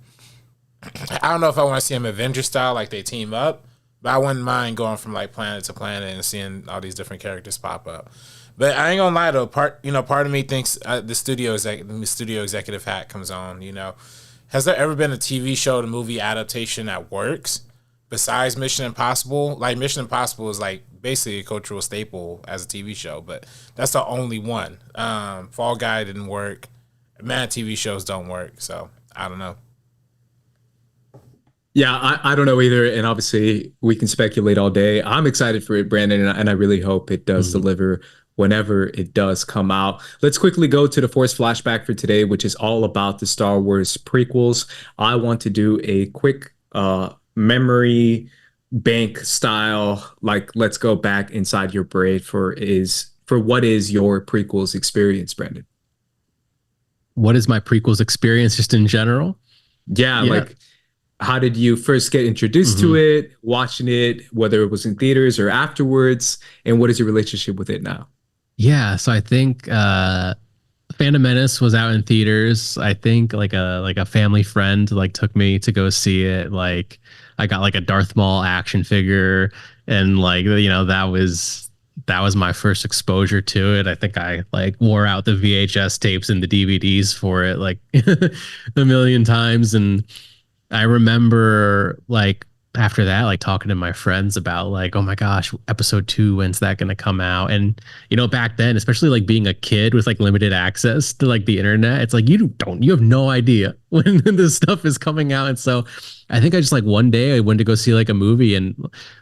don't know if I want to see them Avenger style, like they team up, but I wouldn't mind going from like planet to planet and seeing all these different characters pop up. But I ain't gonna lie though, part of me thinks the studio executive hat comes on. You know, has there ever been a TV show to movie adaptation that works besides Mission Impossible? Like Mission Impossible is like basically a cultural staple as a TV show, but that's the only one. Fall Guy didn't work. Man, TV shows don't work, so I don't know. Yeah, I don't know either. And obviously, we can speculate all day. I'm excited for it, Brandon, and I really hope it does deliver whenever it does come out. Let's quickly go to the Force flashback for today, which is all about the Star Wars prequels. I want to do a quick memory bank style, like let's go back inside your brain for what is your prequels experience, Brandon? What is my prequels experience just in general? Yeah. Like how did you first get introduced to it, watching it, whether it was in theaters or afterwards, and what is your relationship with it now? Yeah, so I think Phantom Menace was out in theaters. I think like a family friend like took me to go see it. Like I got like a Darth Maul action figure, and like that was my first exposure to it. I think I like wore out the VHS tapes and the DVDs for it like a million times. And I remember like after that, like talking to my friends about like, oh my gosh, episode 2, when's that going to come out? And, you know, back then, especially like being a kid with like limited access to like the internet, it's like, you have no idea when this stuff is coming out. And so I think I just like one day I went to go see like a movie, and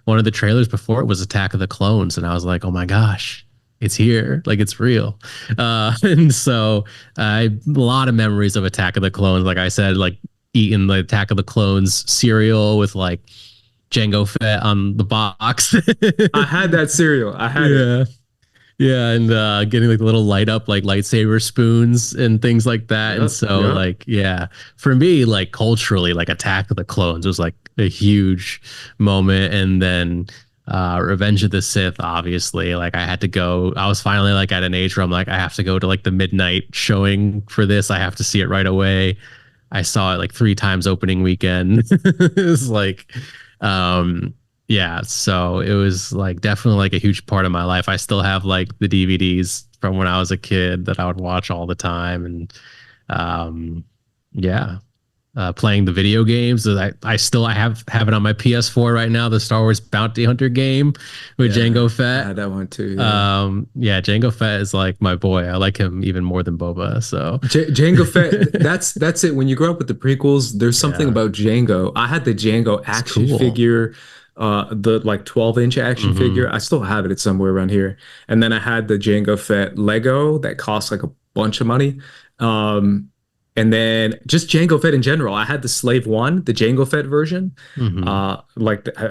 one of the trailers before it was Attack of the Clones. And I was like, oh my gosh, it's here, like it's real. And so a lot of memories of Attack of the Clones. Like I said, like eating the Attack of the Clones cereal with like Jango Fett on the box. I had that cereal. I had it. Yeah, and getting like the little light up like lightsaber spoons and things like that. And so like, yeah, for me, like culturally, like Attack of the Clones was like a huge moment. And then Revenge of the Sith, obviously, like I had to go. I was finally like at an age where I'm like, I have to go to like the midnight showing for this. I have to see it right away. I saw it like 3 times opening weekend. It was like, yeah, so it was like definitely like a huge part of my life. I still have like the DVDs from when I was a kid that I would watch all the time. And playing the video games. I have it on my PS4 right now, the Star Wars Bounty Hunter game with Jango Fett. I had that one too. Jango Fett is like my boy. I like him even more than Boba. So Jango Fett, that's it. When you grow up with the prequels, there's something about Jango. I had the Jango action figure, the like 12-inch action figure. I still have it. It's somewhere around here. And then I had the Jango Fett Lego that cost like a bunch of money. And then just Jango Fett in general. I had the Slave One, the Jango Fett version. I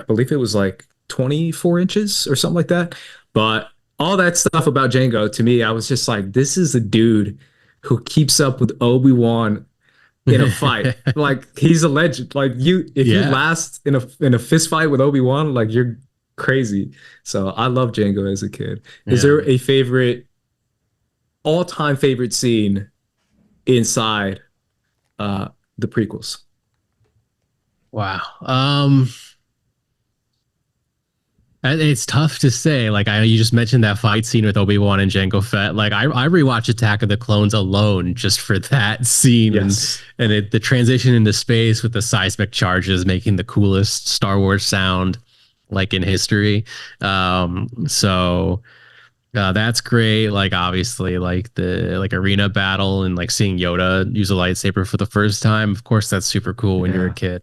believe it was like 24 inches or something like that. But all that stuff about Jango, to me, I was just like, this is a dude who keeps up with Obi-Wan in a fight. Like, he's a legend. Like, if you last in a fist fight with Obi-Wan, like, you're crazy. So I love Jango as a kid. Is there a all-time favorite scene inside the prequels? Wow. It's tough to say. Like, you just mentioned that fight scene with Obi-Wan and Jango Fett. Like, I rewatched Attack of the Clones alone just for that scene. Yes. And the transition into space with the seismic charges making the coolest Star Wars sound like in history. That's great. Like, obviously, like the arena battle and like seeing Yoda use a lightsaber for the first time. Of course, that's super cool when you're a kid.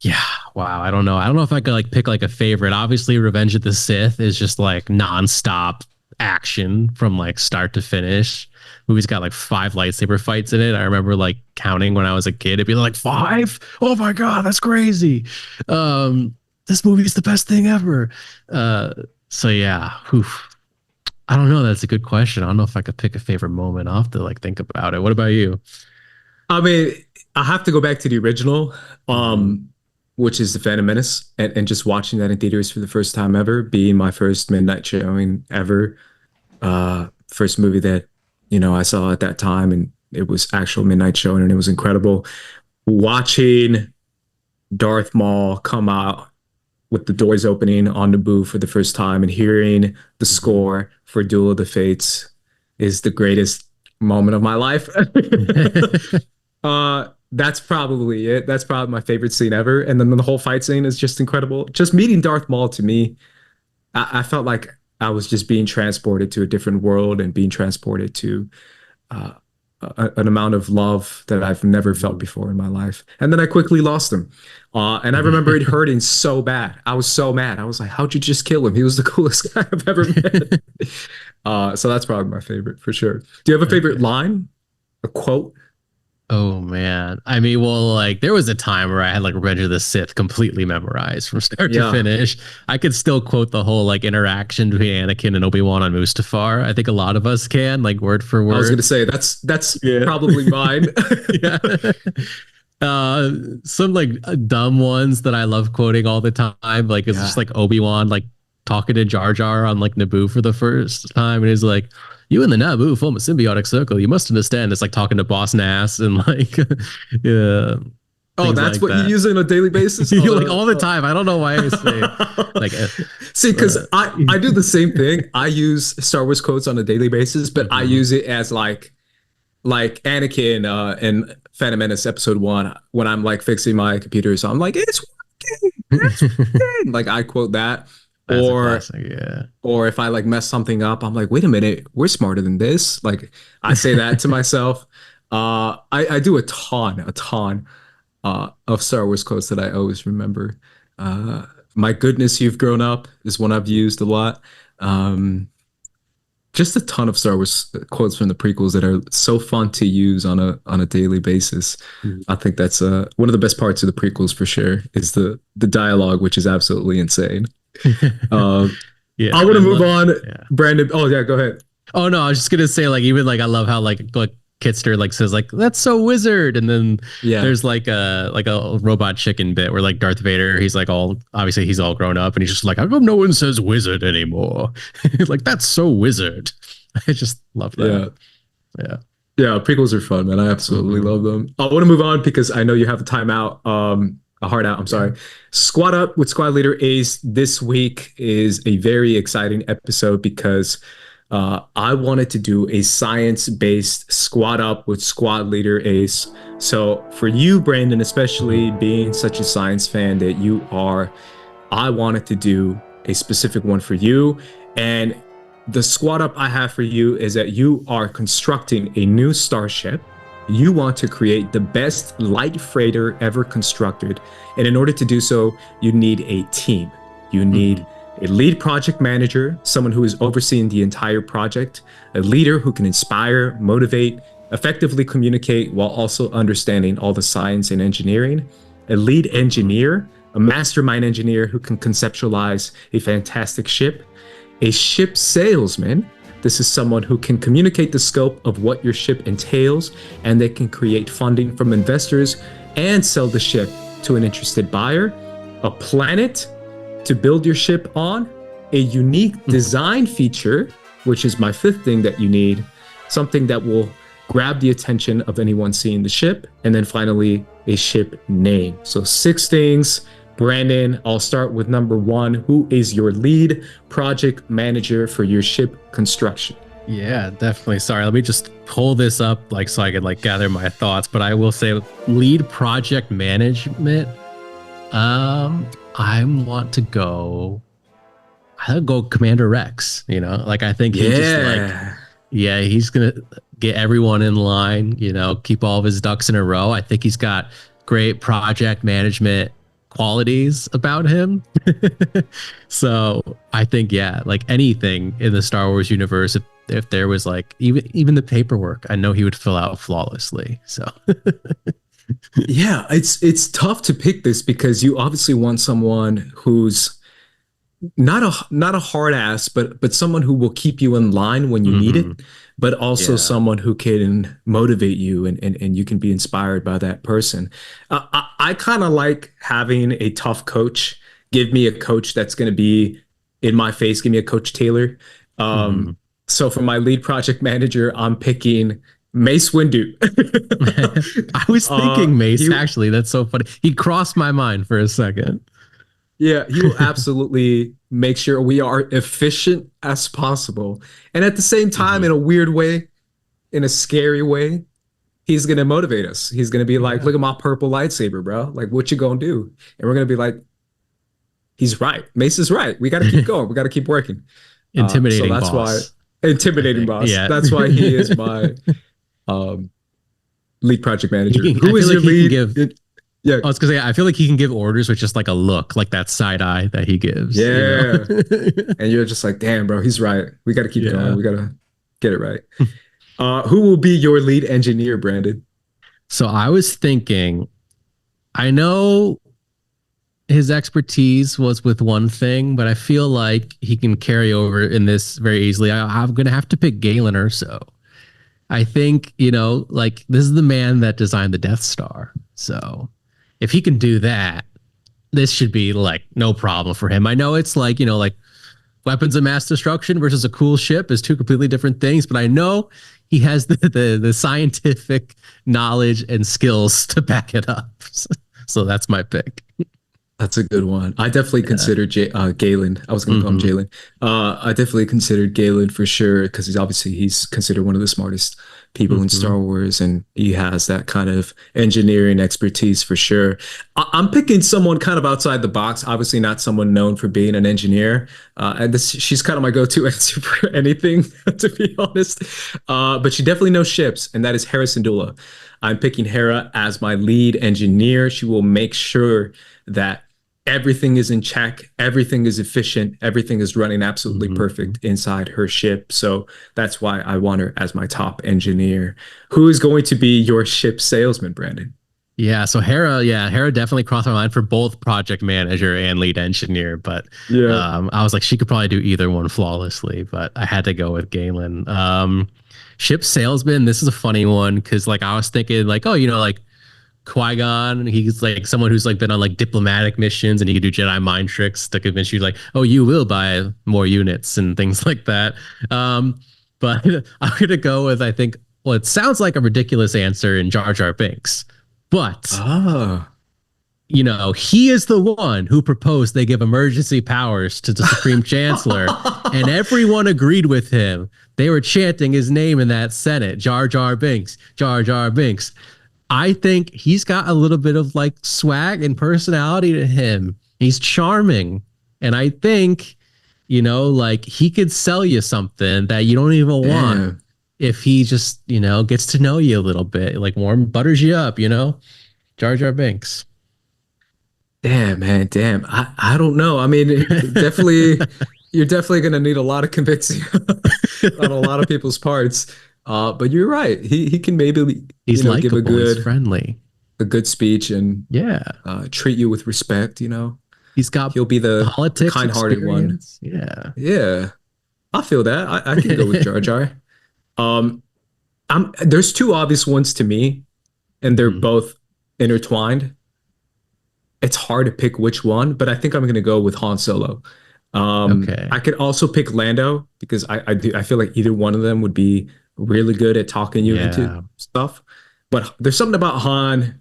Yeah, wow. I don't know if I could like pick like a favorite. Obviously, Revenge of the Sith is just like nonstop action from like start to finish. Movie's got like 5 lightsaber fights in it. I remember like counting when I was a kid. It'd be like 5. Oh my god, that's crazy. This movie is the best thing ever. So yeah, I don't know. That's a good question. I don't know if I could pick a favorite moment. I'll have to like think about it. What about you? I mean, I have to go back to the original, which is The Phantom Menace, and just watching that in theaters for the first time ever, being my first midnight showing ever. First movie that, I saw at that time, and it was actual midnight showing, and it was incredible. Watching Darth Maul come out with the doors opening on Naboo for the first time and hearing the score for Duel of the Fates is the greatest moment of my life. That's probably it. That's probably my favorite scene ever. And then the whole fight scene is just incredible. Just meeting Darth Maul, to me, I felt like I was just being transported to a different world and being transported to an amount of love that I've never felt before in my life. And then I quickly lost him. And I remember it hurting so bad. I was so mad. I was like, how'd you just kill him? He was the coolest guy I've ever met. So that's probably my favorite for sure. Do you have a favorite line? A quote? Oh man. I mean, well, like there was a time where I had like Revenge of the Sith completely memorized from start to finish. I could still quote the whole like interaction between Anakin and Obi-Wan on Mustafar. I think a lot of us can, like word for word. I was gonna say that's probably mine. Some like dumb ones that I love quoting all the time. Like it's just like Obi-Wan like talking to Jar Jar on like Naboo for the first time, and he's like, "You and the Naboo form a symbiotic circle. You must understand." It's like talking to Boss Nass and like, yeah. Oh, that's like what you use on a daily basis? Like all the time. I don't know why I say like. See, because I do the same thing. I use Star Wars quotes on a daily basis, but I use it as like Anakin in Phantom Menace Episode 1 when I'm like fixing my computer. So I'm like, it's working. Like I quote that. That's or classic, or if I like mess something up, I'm like, wait a minute, we're smarter than this. Like I say that to myself. I do a ton of Star Wars quotes that I always remember. My goodness, you've grown up is one I've used a lot. Just a ton of Star Wars quotes from the prequels that are so fun to use on a daily basis. I think that's one of the best parts of the prequels for sure is the dialogue, which is absolutely insane. I want to move on. Brandon. Oh yeah, go ahead. Oh no, I was just gonna say like even like I love how like Kitster like says like that's so wizard, and then there's like a robot chicken bit where like Darth Vader, he's like obviously he's all grown up and he's just like, how come no one says wizard anymore? Like that's so wizard. I just love that. Yeah, prequels are fun, man. I absolutely love them. I want to move on because I know you have a timeout. A hard out, I'm sorry. Squad Up with Squad Leader Ace this week is a very exciting episode because I wanted to do a science-based Squad Up with Squad Leader Ace. So for you, Brandon, especially being such a science fan that you are, I wanted to do a specific one for you. And the Squad Up I have for you is that you are constructing a new starship. You want to create the best light freighter ever constructed. And in order to do so, you need a team. You need a lead project manager, someone who is overseeing the entire project, a leader who can inspire, motivate, effectively communicate while also understanding all the science and engineering, a lead engineer, a mastermind engineer who can conceptualize a fantastic ship, a ship salesman. This is someone who can communicate the scope of what your ship entails, and they can create funding from investors and sell the ship to an interested buyer, a planet to build your ship on, a unique design feature, which is my fifth thing that you need, something that will grab the attention of anyone seeing the ship, and then finally a ship name. So 6 things. Brandon, I'll start with number 1. Who is your lead project manager for your ship construction? Yeah, definitely. Sorry, let me just pull this up so I could gather my thoughts. But I will say lead project management. I want to go. I'll go Commander Rex. I think he just he's gonna get everyone in line. Keep all of his ducks in a row. I think he's got great project management qualities about him. So I think anything in the Star Wars universe, if there was even the paperwork, I know he would fill out flawlessly. So yeah, it's tough to pick this because you obviously want someone who's not a hard ass, but someone who will keep you in line when you need it, but also someone who can motivate you and you can be inspired by that person. I kind of like having a tough coach. Give me a coach that's going to be in my face. Give me a Coach Taylor. So for my lead project manager, I'm picking Mace Windu. I was thinking Mace, actually. That's so funny. He crossed my mind for a second. Yeah, he will absolutely make sure we are efficient as possible. And at the same time, in a weird way, in a scary way, he's going to motivate us. He's going to be like, look at my purple lightsaber, bro. Like, what you going to do? And we're going to be like, he's right. Mace is right. We got to keep going. We got to keep working. Intimidating so that's boss. Intimidating boss. Yeah. That's why he is my lead project manager. Who is your lead? Yeah, I was gonna say, I feel like he can give orders with just a look, like that side eye that he gives. Yeah, and you're just like, damn, bro, he's right. We got to keep going. We got to get it right. Who will be your lead engineer, Brandon? So I was thinking, I know his expertise was with one thing, but I feel like he can carry over in this very easily. I'm gonna have to pick Galen Erso. I think this is the man that designed the Death Star, so. If he can do that, this should be no problem for him. I know it's weapons of mass destruction versus a cool ship is 2 completely different things, but I know he has the scientific knowledge and skills to back it up. So that's my pick. That's a good one. I definitely considered Galen. I was going to call him Jalen. I definitely considered Galen for sure because he's considered one of the smartest people in Star Wars, and he has that kind of engineering expertise for sure. I'm picking someone kind of outside the box. Obviously, not someone known for being an engineer, and she's kind of my go-to answer for anything, to be honest. But she definitely knows ships, and that is Hera Syndulla. I'm picking Hera as my lead engineer. She will make sure that everything is in check, everything is efficient, everything is running absolutely perfect inside her ship. So that's why I want her as my top engineer. Who is going to be your ship salesman, Brandon? Yeah, so Hera definitely crossed my mind for both project manager and lead engineer, but I was like, she could probably do either one flawlessly, but I had to go with Galen. Ship salesman, this is a funny one because I was thinking Qui-Gon, he's someone who's been on diplomatic missions and he can do Jedi mind tricks to convince you you will buy more units and things like that. But I'm gonna go with it sounds like a ridiculous answer in Jar Jar Binks, but he is the one who proposed they give emergency powers to the Supreme Chancellor, and everyone agreed with him. They were chanting his name in that Senate, Jar Jar Binks, Jar Jar Binks. I think he's got a little bit of swag and personality to him. He's charming. And I think, he could sell you something that you don't even want if he just, gets to know you a little bit, butters you up, Jar Jar Binks. Damn, man. Damn. I don't know. I mean, you're definitely going to need a lot of convincing on a lot of people's parts. But you're right. He can maybe He's give likable. He's friendly. a good speech and Yeah. treat you with respect. He's got He'll be the politics kind-hearted one. experience. Yeah. Yeah, I feel that. I can go with Jar Jar. There's two obvious ones to me, and they're both intertwined. It's hard to pick which one, but I think I'm going to go with Han Solo. Okay. I could also pick Lando because I feel like either one of them would be really good at talking you into stuff. But there's something about Han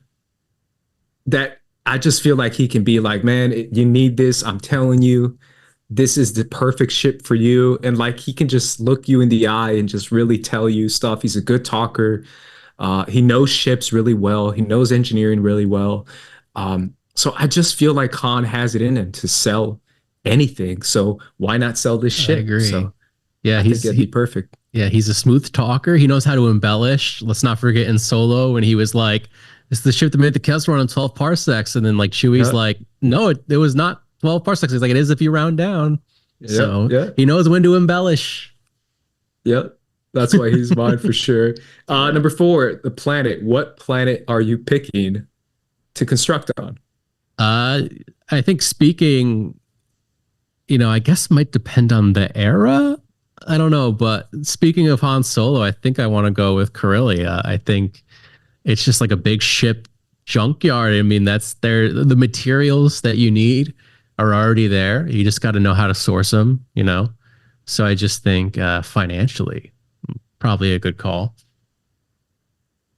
that I just feel like he can be like, man, you need this. I'm telling you, this is the perfect ship for you. And like he can just look you in the eye and just really tell you stuff. He's a good talker. He knows ships really well. He knows engineering really well. So I just feel like Han has it in him to sell anything. So why not sell this ship? I agree. So yeah, I think it'd be perfect. Yeah, he's a smooth talker. He knows how to embellish. Let's not forget in Solo when he was like, "This is the ship that made the Kessel run on 12 parsecs," and then like Chewie's like, "No, it was not 12 parsecs." He's like, "It is if you round down." So he knows when to embellish. Yep. That's why he's mine for sure. Number 4, the planet. What planet are you picking to construct on? I think speaking, I guess might depend on the era. I don't know, but speaking of Han Solo, I think I want to go with Corellia. I think it's just like a big ship junkyard. I mean, that's there. The materials that you need are already there. You just got to know how to source them, So I just think financially, probably a good call.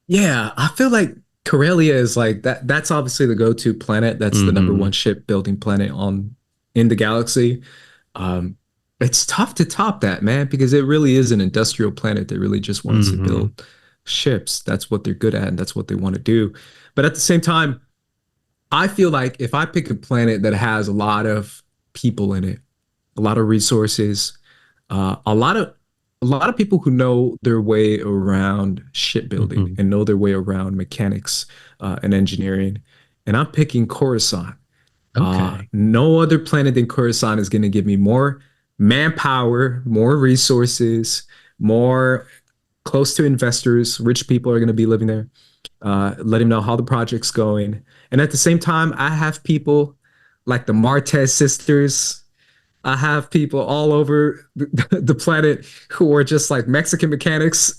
Yeah, I feel like Corellia is like that. That's obviously the go-to planet. That's the number one shipbuilding planet in the galaxy. It's tough to top that, man, because it really is an industrial planet that really just wants to build ships. That's what they're good at, and that's what they want to do. But at the same time, I feel like if I pick a planet that has a lot of people in it, a lot of resources, a lot of people who know their way around shipbuilding and know their way around mechanics and engineering, and I'm picking Coruscant. Okay. No other planet than Coruscant is going to give me more manpower, more resources, more close to investors. Rich people are going to be living there. Let him know how the project's going. And at the same time, I have people like the Martez sisters. I have people all over the planet who are just like Mexican mechanics.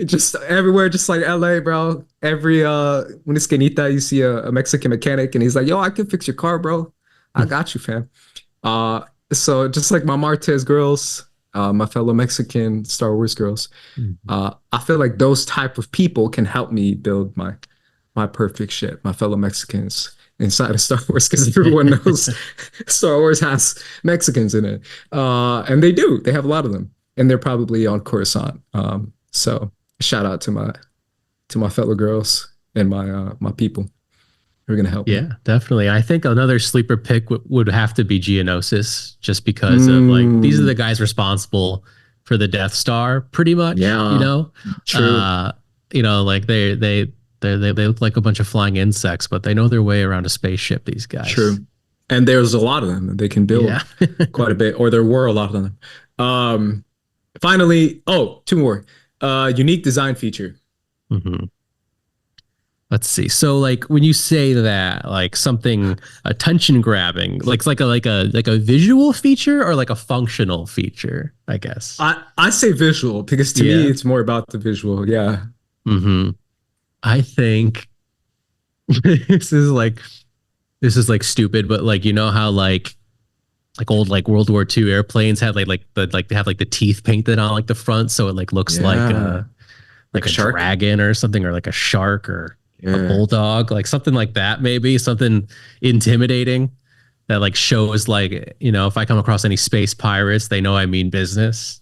Just everywhere, just like LA, bro. Every when it's Canita, you see a Mexican mechanic and he's like, yo, I can fix your car, bro. I got you, fam. So just like my Martez girls, my fellow Mexican Star Wars girls, I feel like those type of people can help me build my perfect ship, my fellow Mexicans inside of Star Wars, because everyone knows Star Wars has Mexicans in it. And they do. They have a lot of them. And they're probably on Coruscant. So shout out to my fellow girls and my people who are going to help me. Definitely. I think another sleeper pick would have to be Geonosis, just because of like, these are the guys responsible for the Death Star pretty much, True. Like they look like a bunch of flying insects, but they know their way around a spaceship, these guys. True. And there's a lot of them. They can build quite a bit, or there were a lot of them. Finally, two more. Unique design feature. Let's see. So like when you say that, like something attention grabbing, like a visual feature or like a functional feature, I guess. I say visual because to me it's more about the visual. Yeah. I think this is like stupid, but like how like old like World War II airplanes had they have like the teeth painted on like the front, so it like looks like a shark? dragon or something, or like a shark or a bulldog, like something like that, maybe something intimidating that like shows like if I come across any space pirates, they know I mean business.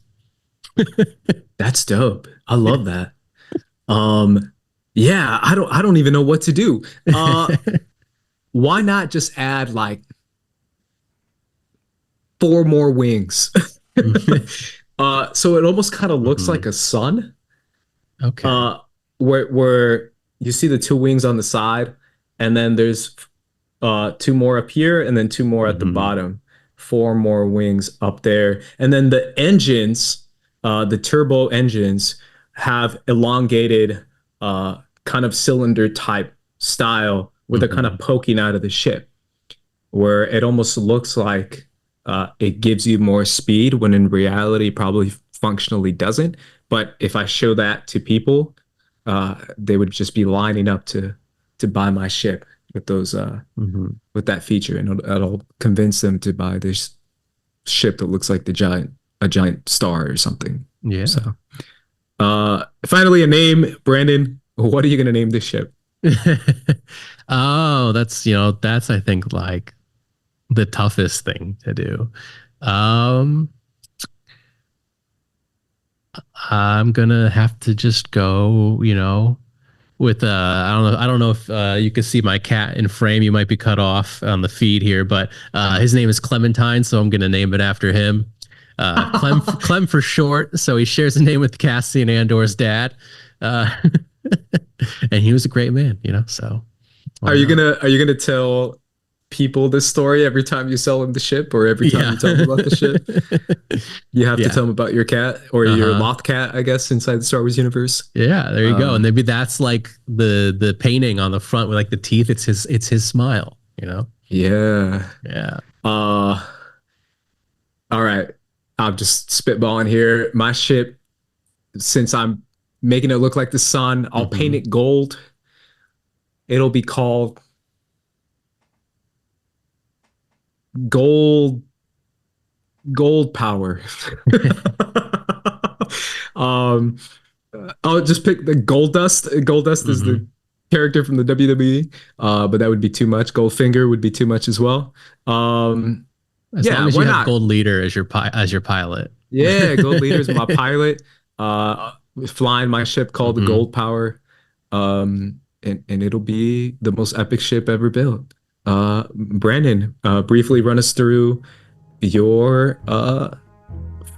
That's dope. I love that. Yeah, I don't even know what to do. Why not just add like 4 more wings? So it almost kind of looks like a sun. Okay. Where you see the 2 wings on the side, and then there's 2 more up here, and then 2 more at the bottom. 4 more wings up there, and then the engines the turbo engines have elongated kind of cylinder type style where they're kind of poking out of the ship, where it almost looks like it gives you more speed when in reality probably functionally doesn't. But if I show that to people, they would just be lining up to buy my ship with those with that feature, and it'll convince them to buy this ship that looks like a giant star or something. Yeah. So finally, a name. Brandon, what are you going to name this ship? Oh, that's I think like the toughest thing to do. I'm gonna have to just go, with I don't know if you can see my cat in frame. You might be cut off on the feed here, but his name is Clementine, so I'm gonna name it after him. Clem for short. So he shares a name with Cassian Andor's dad, and he was a great man, So Are you gonna tell people this story every time you sell them the ship, or every time you tell them about the ship? You have to tell them about your cat or your loth cat, I guess, inside the Star Wars universe. Yeah, there you go. And maybe that's like the painting on the front with like the teeth. It's his smile, Yeah. Yeah. All right. I'm just spitballing here. My ship, since I'm making it look like the sun, I'll paint it gold. It'll be called Gold Power. I'll just pick the Goldust. Goldust is the character from the WWE, but that would be too much. Goldfinger would be too much as well. As long as you have Gold Leader as your pilot. Yeah, Gold Leader is my pilot. Flying my ship called the Gold Power, and it'll be the most epic ship ever built. Brandon, briefly run us through your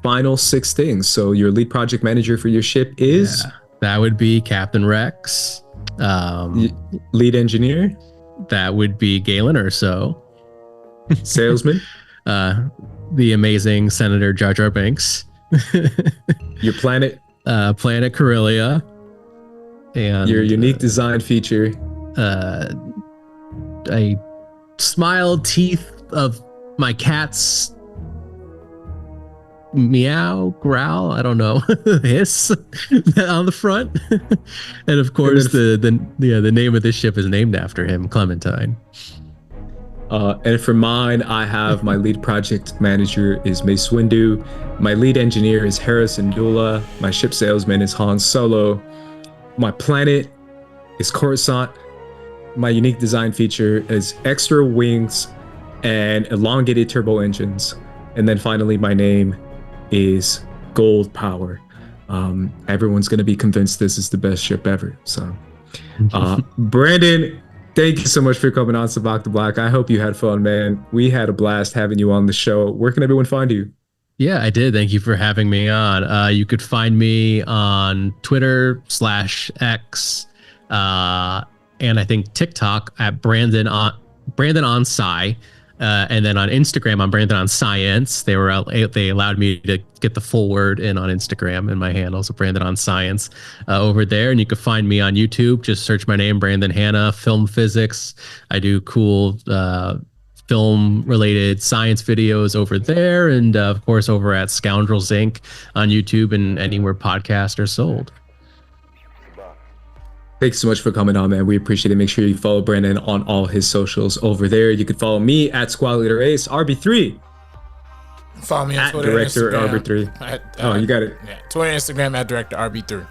final 6 things. So your lead project manager for your ship is? That would be Captain Rex. Lead engineer? That would be Galen Urso. Salesman? The amazing Senator Jar Jar Binks. Your planet? Planet Corellia. And your unique design feature? A smile teeth of my cat's meow, growl, I don't know, hiss on the front. And of course, the name of this ship is named after him, Clementine. And for mine, I have my lead project manager is Mace Windu. My lead engineer is Harrison Dula. My ship salesman is Han Solo. My planet is Coruscant. My unique design feature is extra wings and elongated turbo engines. And then finally, my name is Gold Power. Everyone's going to be convinced this is the best ship ever. So, Brandon, thank you so much for coming on Sabacc the Block. I hope you had fun, man. We had a blast having you on the show. Where can everyone find you? Yeah, I did. Thank you for having me on. You could find me on Twitter /X, and I think TikTok at Brandon on Sci, and then on Instagram I'm Brandon on Science. They allowed me to get the full word in on Instagram and my handle, so Brandon on Science over there. And you can find me on YouTube. Just search my name, Brandon Hanna, Film Physics. I do cool film related science videos over there, and of course over at Scoundrels Inc. on YouTube and anywhere podcasts are sold. Thanks so much for coming on, man. We appreciate it. Make sure you follow Brandon on all his socials over there. You can follow me at Squad Leader Ace, RB3. Follow me on at Twitter, Director Instagram, RB3. You got it. Yeah, Twitter, Instagram at Director RB3.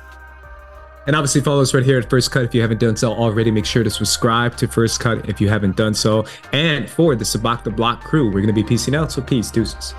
And obviously follow us right here at First Cut if you haven't done so already. Make sure to subscribe to First Cut if you haven't done so. And for the Sabacc the Block crew, we're going to be peacing out. So peace, deuces.